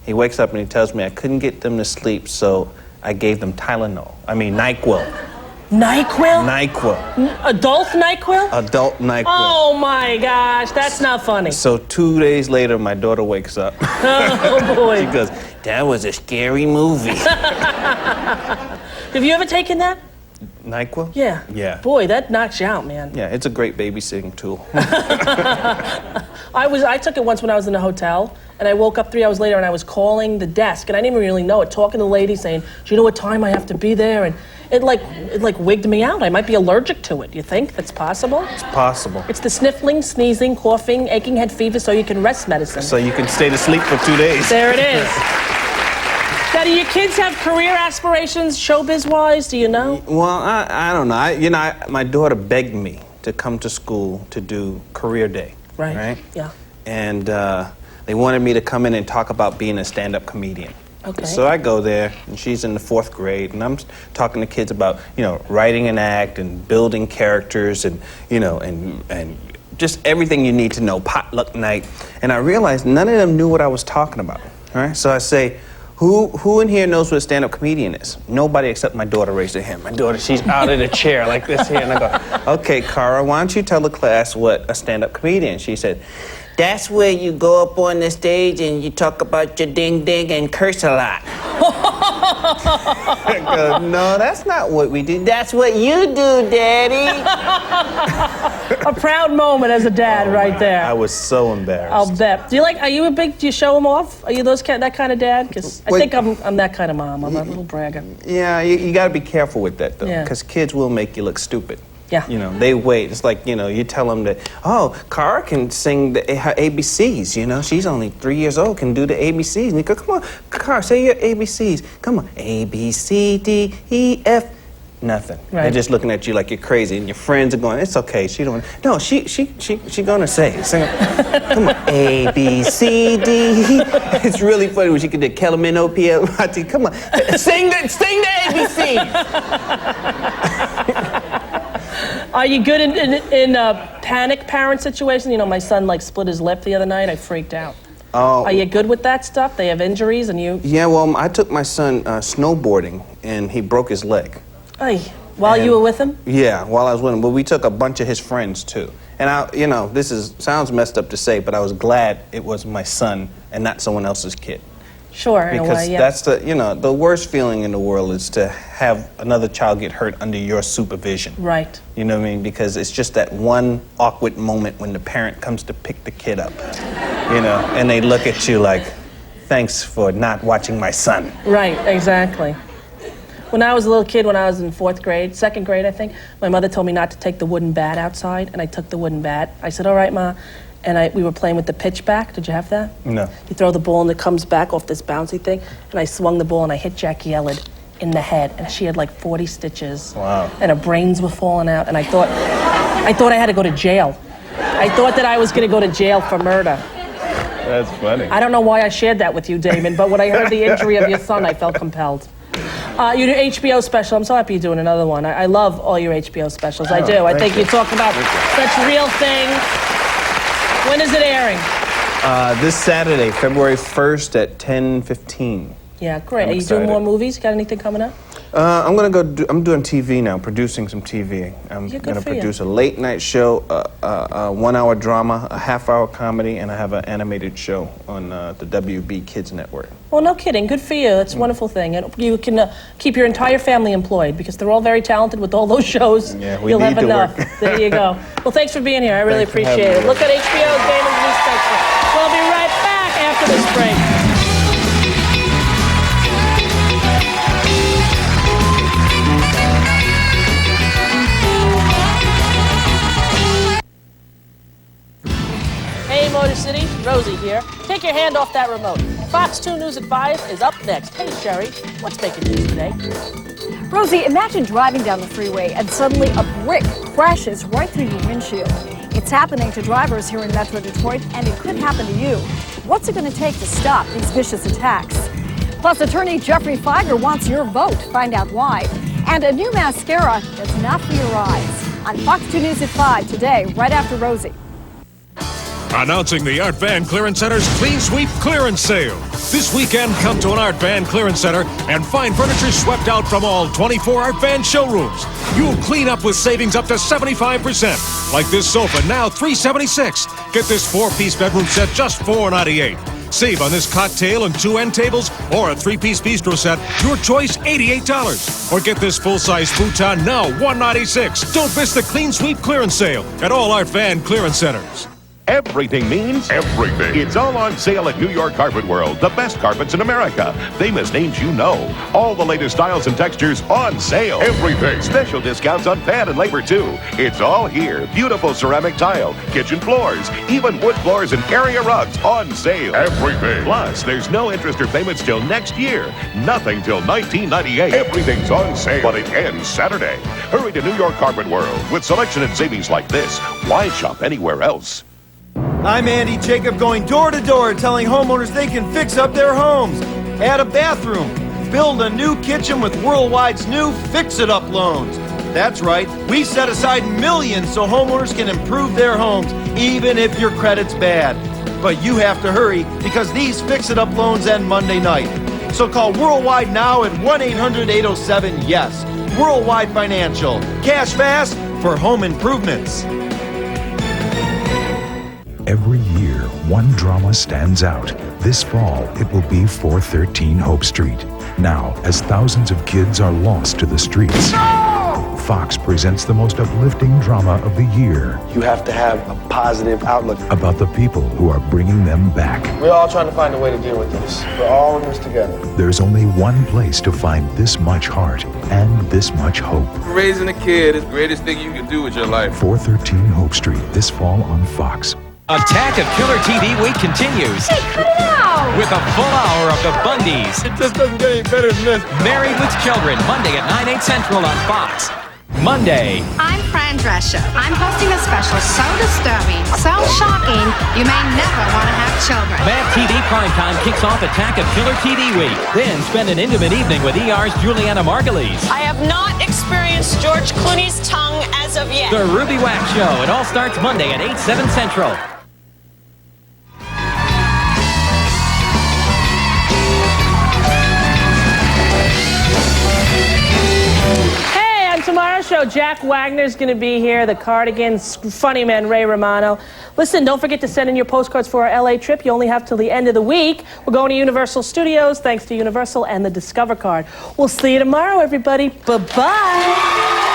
He wakes up and he tells me I couldn't get them to sleep, so I gave them NyQuil. NyQuil? NyQuil. Adult NyQuil? Adult NyQuil. Oh my gosh, that's not funny. So 2 days later, my daughter wakes up. Oh boy. She goes, that was a scary movie. Have you ever taken that? NyQuil? Yeah. Yeah. Boy, that knocks you out, man. Yeah, it's a great babysitting tool. I took it once when I was in a hotel, and I woke up 3 hours later and I was calling the desk, and I didn't even really know it, talking to the lady saying, do you know what time I have to be there? And it wigged me out. I might be allergic to it. You think that's possible? It's possible. It's the sniffling, sneezing, coughing, aching head fever, so you can rest medicine. So you can stay to sleep for 2 days. There it is. Now, do your kids have career aspirations, showbiz-wise? Do you know? Well, I don't know. My daughter begged me to come to school to do career day. Right? Yeah. And they wanted me to come in and talk about being a stand-up comedian. Okay. So I go there, and she's in the 4th grade, and I'm talking to kids about, writing an act and building characters and, and just everything you need to know, potluck night. And I realized none of them knew what I was talking about. All right? So I say, who in here knows what a stand-up comedian is? Nobody except my daughter raised her hand. My daughter, she's out of the chair like this here. And I go, okay, Cara, why don't you tell the class what a stand-up comedian is? She said, that's where you go up on the stage and you talk about your ding-ding and curse a lot. I go, no, that's not what we do. That's what you do, Daddy. A proud moment as a dad right there. I was so embarrassed. I'll bet. Do you show them off? Are you that kind of dad? Because I think I'm that kind of mom. I'm a little bragger. Yeah, you got to be careful with that, though, Yeah. because kids will make you look stupid. Yeah. You know, they wait. It's like, you know, you tell them that, oh, Cara can sing her ABCs, you know. She's only 3 years old, can do the ABCs. And you go, come on, Cara, say your ABCs. Come on, A, B, C, D, E, F. Nothing. Right. They're just looking at you like you're crazy, and your friends are going, it's okay, she don't. No, she gonna say. Sing, come on, A, B, C, D, E. It's really funny when she could do Kellerman, OPL, come on, sing the ABCs. Are you good in panic parent situations? You know, my son split his lip the other night. I freaked out. Oh. Are you good with that stuff? They have injuries and you... Yeah, well, I took my son snowboarding, and he broke his leg. Ay, while you were with him? Yeah, while I was with him. But we took a bunch of his friends, too. And you know, sounds messed up to say, but I was glad it was my son and not someone else's kid. Sure, in a way, Because yeah. that's the worst feeling in the world is to have another child get hurt under your supervision. Right. You know what I mean? Because it's just that one awkward moment when the parent comes to pick the kid up, you know, and they look at you like, thanks for not watching my son. Right, exactly. When I was a little kid, when I was in second grade, I think, my mother told me not to take the wooden bat outside, and I took the wooden bat. I said, all right, Ma. And we were playing with the pitchback. Did you have that? No. You throw the ball and it comes back off this bouncy thing. And I swung the ball and I hit Jackie Ellard in the head. And she had like 40 stitches. Wow. And her brains were falling out. And I thought I had to go to jail. I thought that I was going to go to jail for murder. That's funny. I don't know why I shared that with you, Damon, but when I heard the injury of your son, I felt compelled. You do HBO special. I'm so happy you're doing another one. I love all your HBO specials. I do. I think you talk about such real things. When is it airing? This Saturday, February 1st at 10:15. Yeah, great. I'm Are you excited. doing more movies? Got anything coming up? I'm doing TV now, producing some TV. I'm Yeah, good gonna for you. produce a late night show, a 1 hour drama, a half-hour comedy, and I have an animated show on the WB Kids Network. Well, no kidding. Good for you. That's a wonderful thing. And you can keep your entire family employed because they're all very talented with all those shows. Yeah, we You'll need have to enough. work. There you go. Well, thanks for being here. I really Thanks for appreciate having it. me. Look at HBO's Damon's new special. We'll be right back after this break. Hey, Motor City, Rosie here. Take your hand off that remote. Fox 2 News at 5 is up next. Hey, Sherry, what's making news today? Rosie, imagine driving down the freeway and suddenly a brick crashes right through your windshield. It's happening to drivers here in Metro Detroit, and it could happen to you. What's it going to take to stop these vicious attacks? Plus, attorney Jeffrey Feiger wants your vote. Find out why. And a new mascara that's not for your eyes. On Fox 2 News at 5 today, right after Rosie. Announcing the Art Van Clearance Center's Clean Sweep Clearance Sale. This weekend, come to an Art Van Clearance Center and find furniture swept out from all 24 Art Van showrooms. You'll clean up with savings up to 75%. Like this sofa, now $376. Get this 4-piece bedroom set, just $498. Save on this cocktail and 2 end tables or a 3-piece bistro set, your choice $88. Or get this full-size futon, now $196. Don't miss the Clean Sweep Clearance Sale at all Art Van Clearance Centers. Everything means everything. It's all on sale at New York Carpet World, the best carpets in America. Famous names you know. All the latest styles and textures on sale. Everything. Special discounts on pad and labor, too. It's all here. Beautiful ceramic tile, kitchen floors, even wood floors and area rugs on sale. Everything. Plus, there's no interest or payments till next year. Nothing till 1998. Everything's on sale, but it ends Saturday. Hurry to New York Carpet World. With selection and savings like this, why shop anywhere else? I'm Andy Jacob, going door to door telling homeowners they can fix up their homes. Add a bathroom. Build a new kitchen with Worldwide's new Fix-It-Up loans. That's right, we set aside millions so homeowners can improve their homes, even if your credit's bad. But you have to hurry because these Fix-It-Up loans end Monday night. So call Worldwide now at 1-800-807-YES. Worldwide Financial. Cash fast for home improvements. Every year, one drama stands out. This fall, it will be 413 Hope Street. Now, as thousands of kids are lost to the streets, Fox presents the most uplifting drama of the year. You have to have a positive outlook. About the people who are bringing them back. We're all trying to find a way to deal with this. We're all in this together. There's only one place to find this much heart and this much hope. Raising a kid is the greatest thing you can do with your life. 413 Hope Street, this fall on Fox. Attack of Killer TV Week continues. Hey, cut it out! With a full hour of the Bundys. It just doesn't get any better than this. Married with Children, Monday at 9, 8 Central on Fox. Monday. I'm Fran Drescher. I'm hosting a special so disturbing, so shocking, you may never want to have children. Mad TV Primetime kicks off Attack of Killer TV Week. Then spend an intimate evening with ER's Juliana Margulies. I have not experienced George Clooney's tongue as of yet. The Ruby Wax Show. It all starts Monday at 8, 7 Central. Tomorrow's show, Jack Wagner's going to be here, the Cardigans, funny man Ray Romano. Listen, don't forget to send in your postcards for our LA trip. You only have till the end of the week. We're going to Universal Studios, thanks to Universal and the Discover card. We'll see you tomorrow, everybody. Bye-bye.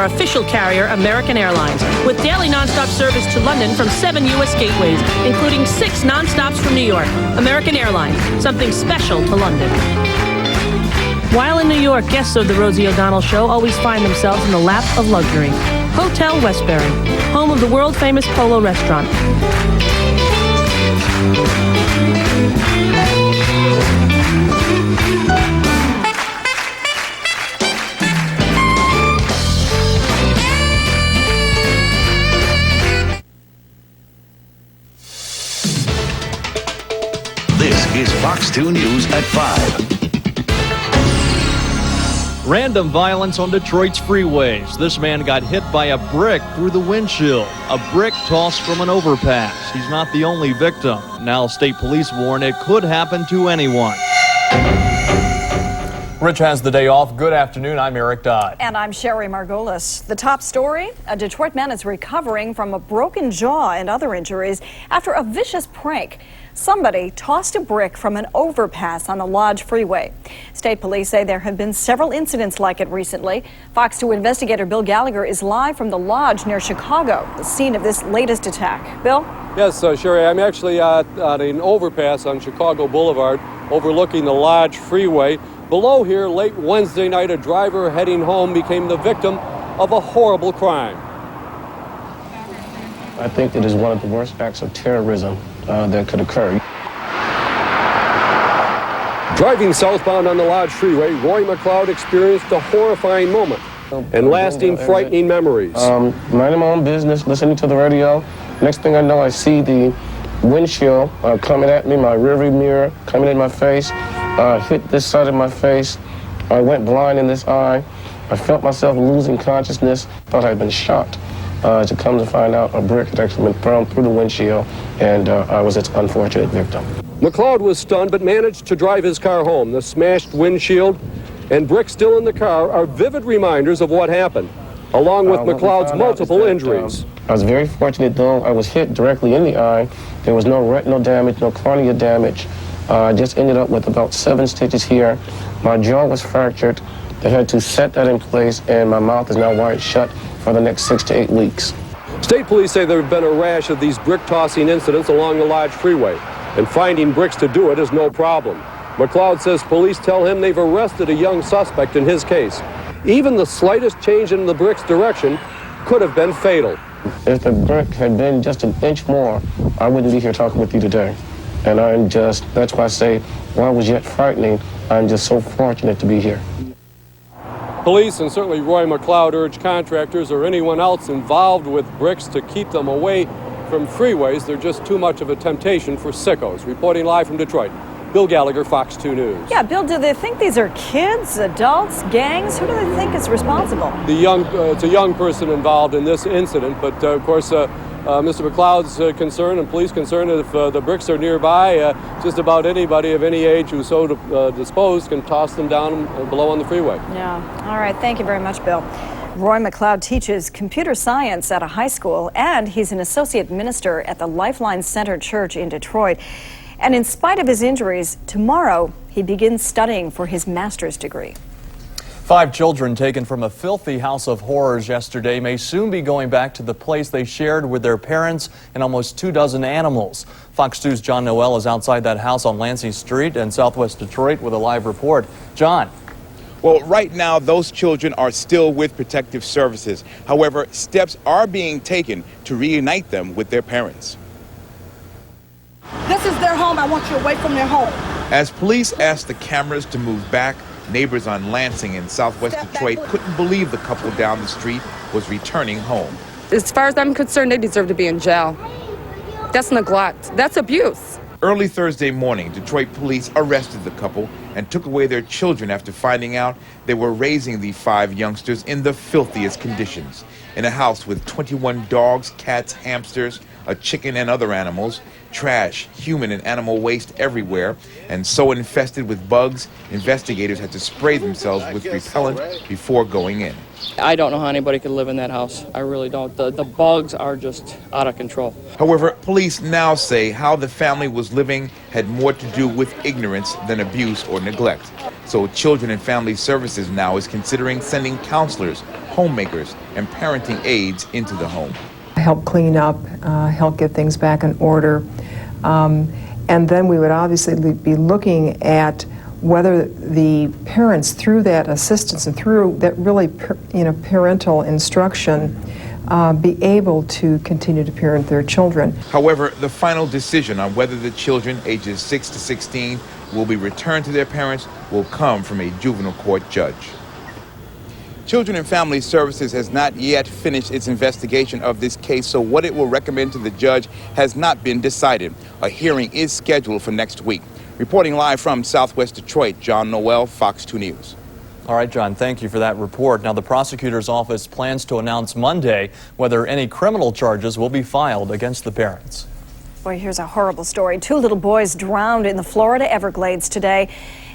Official carrier American Airlines, with daily nonstop service to London from 7 U.S. gateways, including 6 nonstops from New York. American Airlines, something special to London. While in New York, guests of the Rosie O'Donnell Show always find themselves in the lap of luxury. Hotel Westbury, home of the world-famous Polo restaurant. This is Fox 2 News at 5. Random violence on Detroit's freeways. This man got hit by a brick through the windshield. A brick tossed from an overpass. He's not the only victim. Now state police warn it could happen to anyone. Rich has the day off. Good afternoon. I'm Eric Dodd. And I'm Sherry Margolis. The top story, a Detroit man is recovering from a broken jaw and other injuries after a vicious prank. Somebody tossed a brick from an overpass on the Lodge Freeway. State police say there have been several incidents like it recently. Fox 2 investigator Bill Gallagher is live from the Lodge near Chicago, the scene of this latest attack. Bill? Yes, Sherry, I'm actually at an overpass on Chicago Boulevard overlooking the Lodge Freeway. Below here, late Wednesday night, a driver heading home became the victim of a horrible crime. I think it is one of the worst acts of terrorism that could occur. Driving southbound on the Lodge Freeway, Roy McLeod experienced a horrifying moment and lasting frightening memories. Minding my own business, listening to the radio. Next thing I know, I see the windshield coming at me, my rearview mirror coming in my face, hit this side of my face. I went blind in this eye. I felt myself losing consciousness, thought I'd been shot. To come to find out, a brick had actually been thrown through the windshield, and I was its unfortunate victim. McLeod was stunned but managed to drive his car home. The smashed windshield and brick still in the car are vivid reminders of what happened, along with McLeod's multiple injuries. I was very fortunate, though. I was hit directly in the eye. There was no retinal damage, no cornea damage. I just ended up with about 7 stitches here. My jaw was fractured. They had to set that in place, and my mouth is now wired shut for the next 6 to 8 weeks. State police say there have been a rash of these brick-tossing incidents along the Lodge Freeway, and finding bricks to do it is no problem. McLeod says police tell him they've arrested a young suspect in his case. Even the slightest change in the brick's direction could have been fatal. If the brick had been just an inch more, I wouldn't be here talking with you today. And that's why I say, while it was yet frightening, I'm just so fortunate to be here. Police and certainly Roy McLeod urge contractors or anyone else involved with bricks to keep them away from freeways. They're just too much of a temptation for sickos. Reporting live from Detroit, Bill Gallagher, Fox 2 News. Yeah, Bill, do they think these are kids, adults, gangs? Who do they think is responsible? It's a young person involved in this incident, but of course, Mr. McLeod's concern and police concern if the bricks are nearby, just about anybody of any age who's so disposed can toss them down below on the freeway. Yeah. All right. Thank you very much, Bill. Roy McLeod teaches computer science at a high school, and he's an associate minister at the Lifeline Center Church in Detroit. And in spite of his injuries, tomorrow he begins studying for his master's degree. 5 children taken from a filthy house of horrors yesterday may soon be going back to the place they shared with their parents and almost 24 animals. Fox 2's John Noel is outside that house on Lansing Street in southwest Detroit with a live report. John. Well, right now, those children are still with Protective Services. However, steps are being taken to reunite them with their parents. This is their home. I want you away from their home. As police asked the cameras to move back, neighbors on Lansing in southwest Detroit couldn't believe the couple down the street was returning home. As far as I'm concerned, they deserve to be in jail. That's neglect. That's abuse. Early Thursday morning, Detroit police arrested the couple and took away their children after finding out they were raising the 5 youngsters in the filthiest conditions. In a house with 21 dogs, cats, hamsters, a chicken and other animals, trash, human and animal waste everywhere, and so infested with bugs, investigators had to spray themselves with repellent before going in. I don't know how anybody could live in that house. I really don't. The bugs are just out of control. However, police now say how the family was living had more to do with ignorance than abuse or neglect. So Children and Family Services now is considering sending counselors, homemakers, and parenting aides into the home. Help clean up, help get things back in order. And then we would obviously be looking at whether the parents, through that assistance and through that really parental instruction, be able to continue to parent their children. However, the final decision on whether the children ages 6 to 16 will be returned to their parents will come from a juvenile court judge. Children and Family Services has not yet finished its investigation of this case, so what it will recommend to the judge has not been decided. A hearing is scheduled for next week. Reporting live from southwest Detroit, John Noel, Fox 2 News. All right, John, thank you for that report. Now, the prosecutor's office plans to announce Monday whether any criminal charges will be filed against the parents. Boy, here's a horrible story. 2 little boys drowned in the Florida Everglades today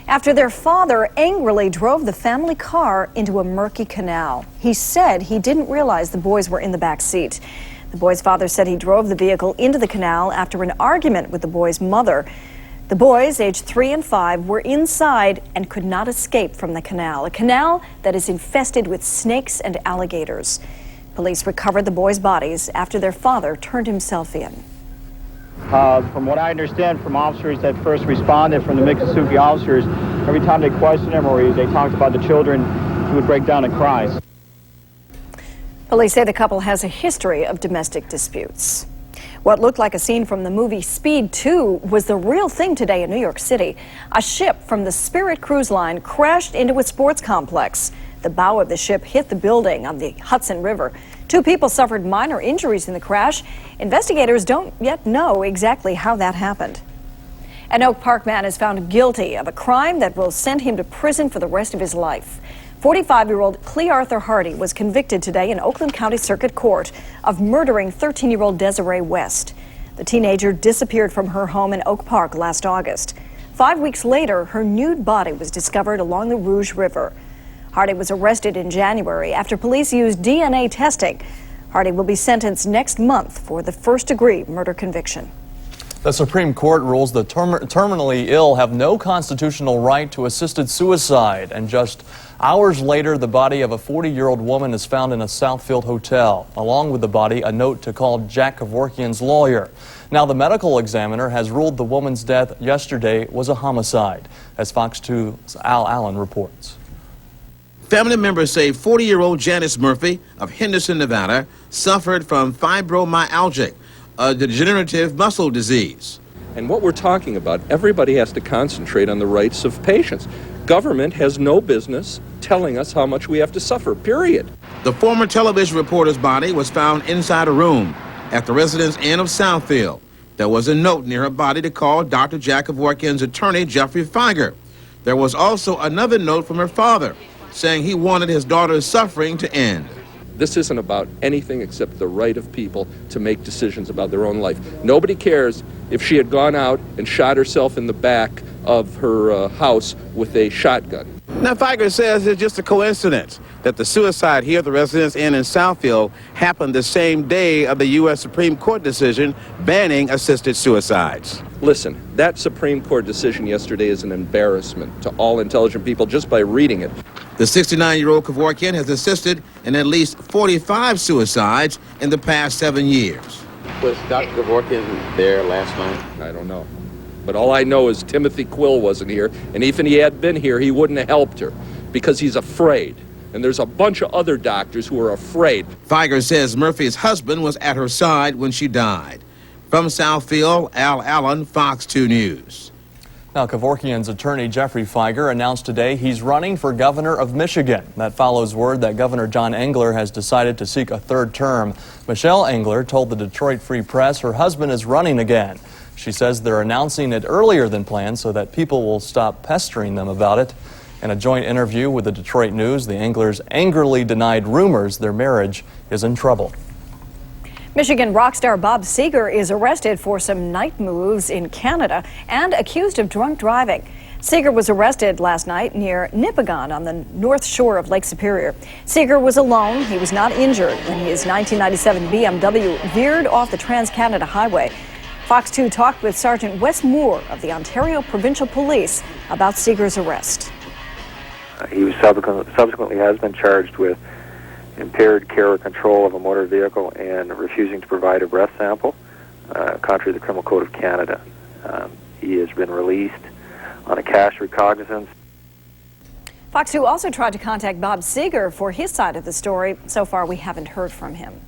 after their father angrily drove the family car into a murky canal. He said he didn't realize the boys were in the back seat. The boy's father said he drove the vehicle into the canal after an argument with the boy's mother. The boys, aged 3 and 5, were inside and could not escape from the canal, a canal that is infested with snakes and alligators. Police recovered the boys' bodies after their father turned himself in. From what I understand from officers that first responded, from the Miccosukee officers, every time they questioned him or they talked about the children, he would break down and cry. Police say the couple has a history of domestic disputes. What looked like a scene from the movie Speed 2 was the real thing today in New York City. A ship from the Spirit Cruise Line crashed into a sports complex. The bow of the ship hit the building on the Hudson River. 2 people suffered minor injuries in the crash. Investigators don't yet know exactly how that happened. An Oak Park man is found guilty of a crime that will send him to prison for the rest of his life. 45-year-old Clea Arthur Hardy was convicted today in Oakland County Circuit Court of murdering 13-year-old Desiree West. The teenager disappeared from her home in Oak Park last August. 5 weeks later, her nude body was discovered along the Rouge River. Hardy was arrested in January after police used DNA testing. Hardy will be sentenced next month for the first-degree murder conviction. The Supreme Court rules the terminally ill have no constitutional right to assisted suicide. And just Hours later, the body of a 40-year-old woman is found in a Southfield hotel. Along with the body, a note to call Jack Kevorkian's lawyer. Now, the medical examiner has ruled the woman's death yesterday was a homicide, as Fox 2's Al Allen reports. Family members say 40-year-old Janice Murphy of Henderson, Nevada, suffered from fibromyalgia, a degenerative muscle disease. And what we're talking about, everybody has to concentrate on the rights of patients. Government has no business telling us how much we have to suffer, period. The former television reporter's body was found inside a room at the Residence Inn of Southfield. There was a note near her body to call Dr. Jack Kevorkian's attorney, Jeffrey Feiger. There was also another note from her father saying he wanted his daughter's suffering to end. This isn't about anything except the right of people to make decisions about their own life. Nobody cares if she had gone out and shot herself in the back of her house with a shotgun. Now, Feiger says it's just a coincidence that the suicide here at the Residence Inn in Southfield happened the same day of the U.S. Supreme Court decision banning assisted suicides. Listen, that Supreme Court decision yesterday is an embarrassment to all intelligent people just by reading it. The 69-year-old Kevorkian has assisted in at least 45 suicides in the past 7 years. Was Dr. Kevorkian there last night? I don't know. But all I know is Timothy Quill wasn't here, and even if he had been here, he wouldn't have helped her because he's afraid. And there's a bunch of other doctors who are afraid. Feiger says Murphy's husband was at her side when she died. From Southfield, Al Allen, Fox 2 News. Now, Kevorkian's attorney, Jeffrey Feiger, announced today he's running for governor of Michigan. That follows word that Governor John Engler has decided to seek a third term. Michelle Engler told the Detroit Free Press her husband is running again. She says they're announcing it earlier than planned so that people will stop pestering them about it. In a joint interview with the Detroit News, the Englers angrily denied rumors their marriage is in trouble. Michigan rock star Bob Seger is arrested for some night moves in Canada and accused of drunk driving. Seger was arrested last night near Nipigon on the north shore of Lake Superior. Seger was alone. He was not injured when his 1997 BMW veered off the Trans-Canada Highway. Fox 2 talked with Sergeant Wes Moore of the Ontario Provincial Police about Seger's arrest. He was subsequently has been charged with impaired care or control of a motor vehicle and refusing to provide a breath sample, contrary to the Criminal Code of Canada. He has been released on a cash recognizance. Fox 2 also tried to contact Bob Seger for his side of the story. So far, we haven't heard from him.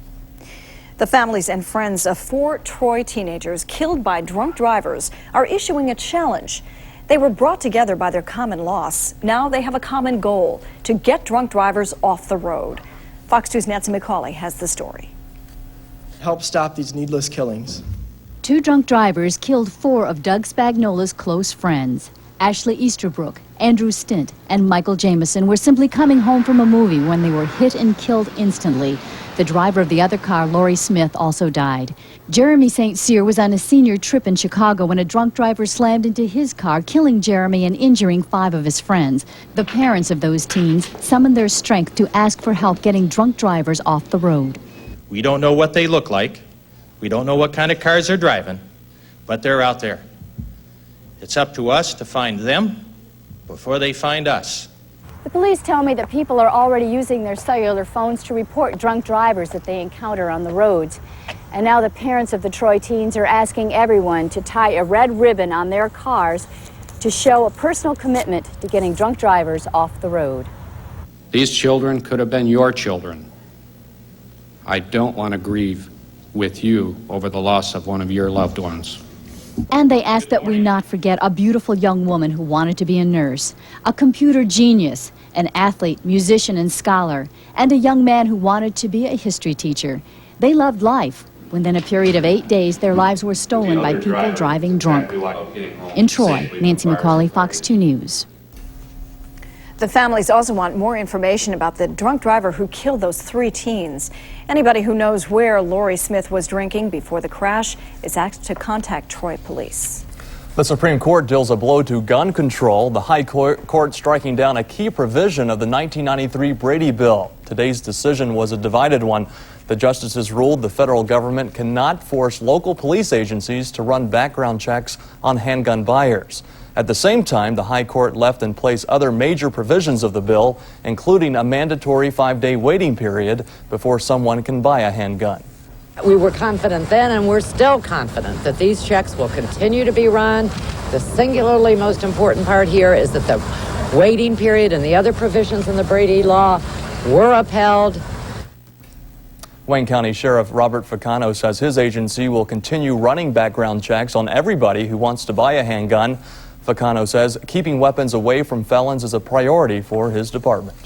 The families and friends of 4 Troy teenagers killed by drunk drivers are issuing a challenge. They were brought together by their common loss. Now they have a common goal: to get drunk drivers off the road. Fox 2's Nancy McCauley has the story. Help stop these needless killings. 2 drunk drivers killed 4 of Doug Spagnola's close friends. Ashley Easterbrook, Andrew Stint, and Michael Jameson were simply coming home from a movie when they were hit and killed instantly. The driver of the other car, Lori Smith, also died. Jeremy St. Cyr was on a senior trip in Chicago when a drunk driver slammed into his car, killing Jeremy and injuring 5 of his friends. The parents of those teens summoned their strength to ask for help getting drunk drivers off the road. We don't know what they look like. We don't know what kind of cars they're driving, but they're out there. It's up to us to find them before they find us. The police tell me that people are already using their cellular phones to report drunk drivers that they encounter on the roads. And now the parents of the Troy teens are asking everyone to tie a red ribbon on their cars to show a personal commitment to getting drunk drivers off the road. These children could have been your children. I don't want to grieve with you over the loss of one of your loved ones. And they ask that we not forget a beautiful young woman who wanted to be a nurse, a computer genius, an athlete, musician, and scholar, and a young man who wanted to be a history teacher. They loved life, when in a period of 8 days their lives were stolen by people driving drunk. In Troy, Nancy McCauley, Fox 2 News. The families also want more information about the drunk driver who killed those 3 teens. Anybody who knows where Lori Smith was drinking before the crash is asked to contact Troy police. The Supreme Court deals a blow to gun control, the High Court striking down a key provision of the 1993 Brady Bill. Today's decision was a divided one. The justices ruled the federal government cannot force local police agencies to run background checks on handgun buyers. At the same time, the High Court left in place other major provisions of the bill, including a mandatory 5-day waiting period before someone can buy a handgun. We were confident then, and we're still confident that these checks will continue to be run. The singularly most important part here is that the waiting period and the other provisions in the Brady law were upheld. Wayne County Sheriff Robert Ficano says his agency will continue running background checks on everybody who wants to buy a handgun. Ficano says keeping weapons away from felons is a priority for his department.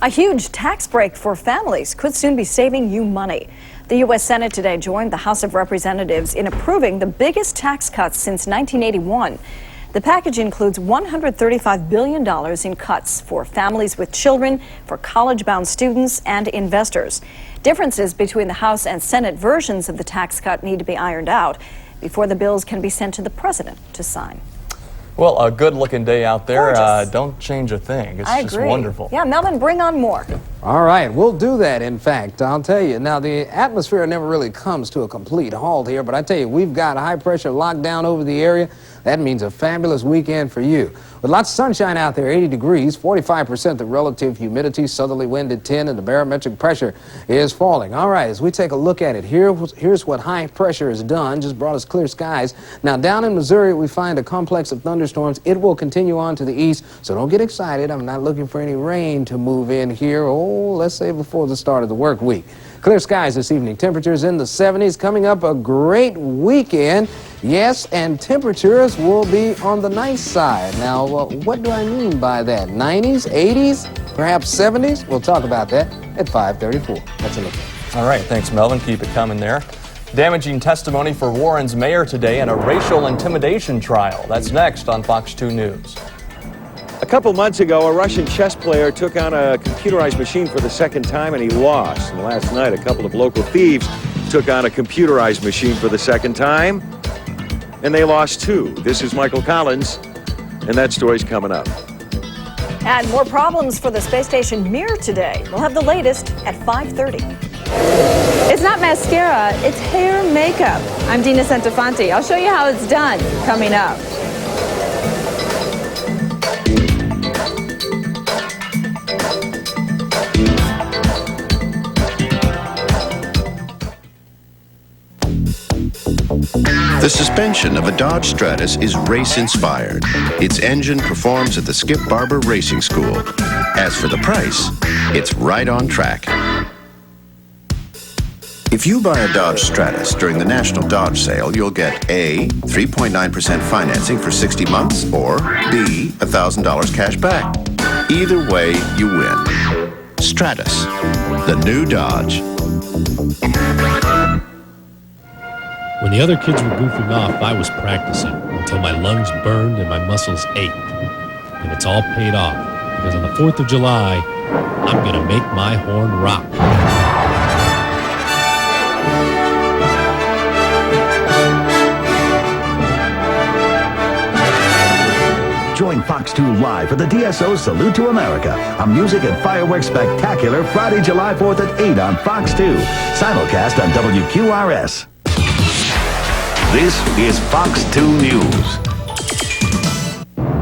A huge tax break for families could soon be saving you money. The U.S. Senate today joined the House of Representatives in approving the biggest tax cuts since 1981. The package includes $135 billion in cuts for families with children, for college-bound students, and investors. Differences between the House and Senate versions of the tax cut need to be ironed out before the bills can be sent to the president to sign. Well, a good-looking day out there. Gorgeous. Don't change a thing. It's I just agree. wonderful. Yeah, Melvin, bring on more. All right, we'll do that, in fact. I'll tell you. Now, the atmosphere never really comes to a complete halt here, but I tell you, we've got high pressure locked down over the area. That means a fabulous weekend for you. With lots of sunshine out there, 80 degrees, 45% the relative humidity, southerly wind at 10, and the barometric pressure is falling. All right, as we take a look at it, here's what high pressure has done, just brought us clear skies. Now, down in Missouri, we find a complex of thunderstorms. It will continue on to the east, so don't get excited. I'm not looking for any rain to move in here, let's say before the start of the work week. Clear skies this evening, temperatures in the 70s, coming up a great weekend. Yes, and temperatures will be on the nice side. Now, what do I mean by that? 90s, 80s, perhaps 70s? We'll talk about that at 5:34. That's a look. All right, thanks, Melvin. Keep it coming there. Damaging testimony for Warren's mayor today in a racial intimidation trial. That's next on Fox 2 News. A couple months ago, a Russian chess player took on a computerized machine for the second time and he lost. And last night, a couple of local thieves took on a computerized machine for the second time and they lost too. This is Michael Collins, and that story's coming up. And more problems for the space station Mir today. We'll have the latest at 5:30. It's not mascara, it's hair makeup. I'm Dina Santafanti. I'll show you how it's done coming up. The suspension of a Dodge Stratus is race-inspired. Its engine performs at the Skip Barber Racing School. As for the price, it's right on track. If you buy a Dodge Stratus during the National Dodge Sale, you'll get A, 3.9% financing for 60 months, or B, $1,000 cash back. Either way, you win. Stratus, the new Dodge. When the other kids were goofing off, I was practicing until my lungs burned and my muscles ached. And it's all paid off, because on the 4th of July, I'm gonna make my horn rock. Join Fox 2 live for the DSO Salute to America, a music and fireworks spectacular Friday, July 4th at 8 on Fox 2. Simulcast on WQRS. This is Fox 2 News.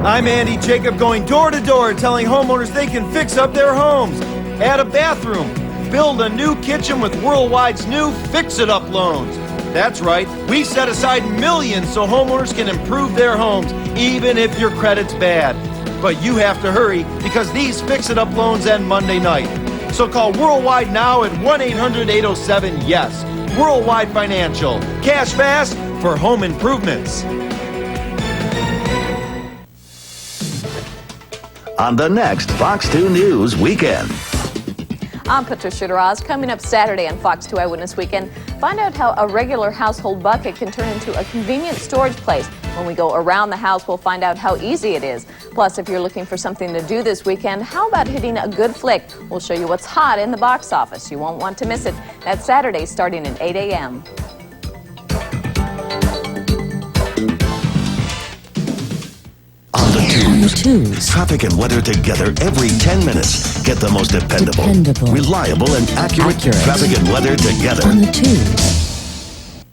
I'm Andy Jacob, going door to door telling homeowners they can fix up their homes. Add a bathroom. Build a new kitchen with Worldwide's new Fix-It-Up loans. That's right, we set aside millions so homeowners can improve their homes, even if your credit's bad. But you have to hurry because these Fix-It-Up loans end Monday night. So call Worldwide now at 1-800-807-YES. Worldwide Financial. Cash fast for home improvements. On the next Fox 2 News Weekend. I'm Patricia Duraz. Coming up Saturday on Fox 2 Eyewitness Weekend, find out how a regular household bucket can turn into a convenient storage place. When we go around the house, we'll find out how easy it is. Plus, if you're looking for something to do this weekend, how about hitting a good flick? We'll show you what's hot in the box office. You won't want to miss it. That's Saturday starting at 8 a.m. On the 2 On the twos. Traffic and weather together every 10 minutes. Get the most dependable, reliable, and accurate traffic and weather together. On the twos.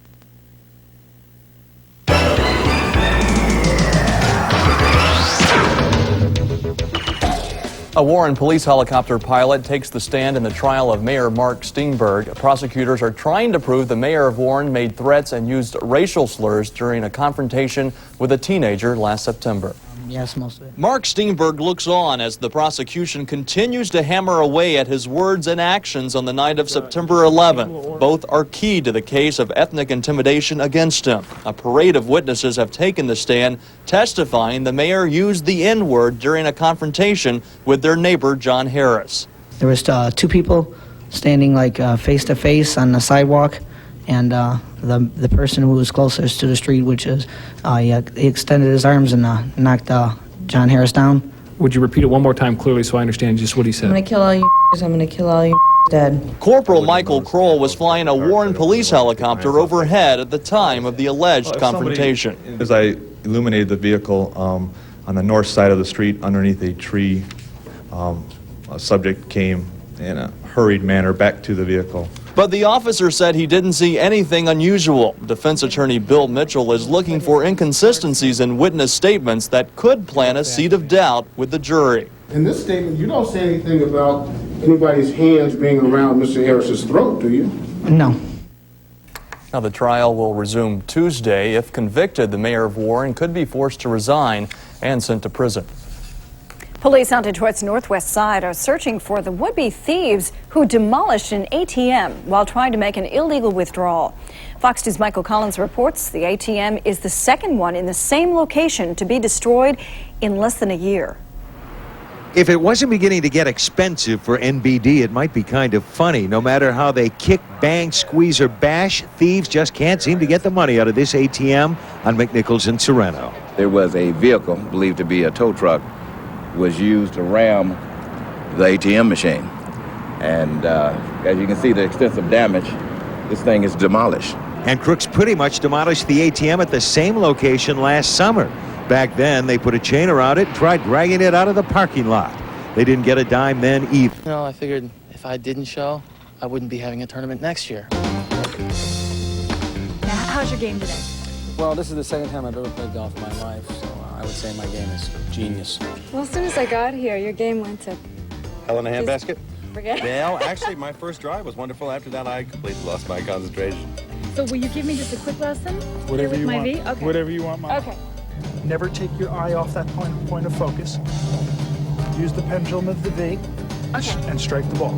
A Warren police helicopter pilot takes the stand in the trial of Mayor Mark Steenberg. Prosecutors are trying to prove the mayor of Warren made threats and used racial slurs during a confrontation with a teenager last September. Yes, most of it. Mark Steenberg looks on as the prosecution continues to hammer away at his words and actions on the night of September 11th. Both are key to the case of ethnic intimidation against him. A parade of witnesses have taken the stand, testifying the mayor used the N-word during a confrontation with their neighbor, John Harris. There was two people standing like face to face on the sidewalk, and the person who was closest to the street, which is, he extended his arms and knocked John Harris down. Would you repeat it one more time clearly so I understand just what he said? I'm gonna kill all you I'm gonna kill all you dead. Corporal Michael Kroll was flying a Warren police helicopter overhead at the time of the alleged confrontation. As I illuminated the vehicle on the north side of the street underneath a tree, a subject came in a hurried manner back to the vehicle. But the officer said he didn't see anything unusual. Defense attorney Bill Mitchell is looking for inconsistencies in witness statements that could plant a seed of doubt with the jury. In this statement, you don't say anything about anybody's hands being around Mr. Harris's throat, do you? No. Now, the trial will resume Tuesday. If convicted, the mayor of Warren could be forced to resign and sent to prison. Police on Detroit's northwest side are searching for the would-be thieves who demolished an ATM while trying to make an illegal withdrawal. Fox News' Michael Collins reports the ATM is the second one in the same location to be destroyed in less than a year. If it wasn't beginning to get expensive for NBD, it might be kind of funny. No matter how they kick, bang, squeeze, or bash, thieves just can't seem to get the money out of this ATM on McNichols and Sereno. There was a vehicle believed to be a tow truck was used to ram the ATM machine. And as you can see, the extensive damage, this thing is demolished. And crooks pretty much demolished the ATM at the same location last summer. Back then, they put a chain around it and tried dragging it out of the parking lot. They didn't get a dime then either. You know, I figured if I didn't show, I wouldn't be having a tournament next year. Now, how's your game today? Well, this is the second time I've ever played golf in my life, so I would say my game is genius. Well, as soon as I got here, your game went to... Hell in a handbasket? Forget it. Well, actually, my first drive was wonderful. After that, I completely lost my concentration. So will you give me just a quick lesson? Whatever you want. V? Okay. Whatever you want, Mom. Okay. Never take your eye off that point of focus. Use the pendulum of the V and strike the ball.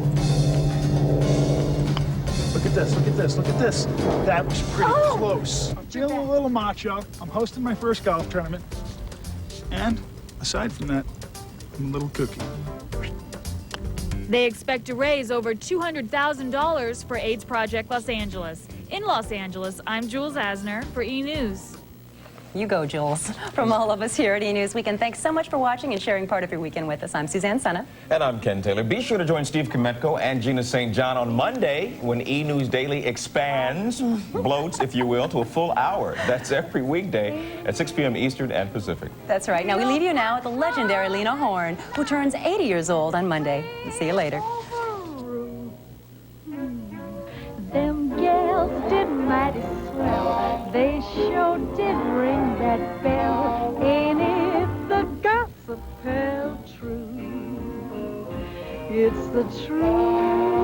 Look at this, look at this, look at this. That was pretty close. I'm feeling a little macho. I'm hosting my first golf tournament. And aside from that, I'm a little kooky. They expect to raise over $200,000 for AIDS Project Los Angeles. In Los Angeles, I'm Jules Asner for E! News. You go, Jules. From all of us here at E! News Weekend, thanks so much for watching and sharing part of your weekend with us. I'm Suzanne Senna. And I'm Ken Taylor. Be sure to join Steve Kometko and Gina St. John on Monday when E! News Daily expands, bloats, if you will, to a full hour. That's every weekday at 6 p.m. Eastern and Pacific. That's right. Now, we leave you now with the legendary Lena Horne, who turns 80 years old on Monday. See you later. Them gals did mighty swell. They sure did ring that bell. Ain't it the gossip held true? It's the truth.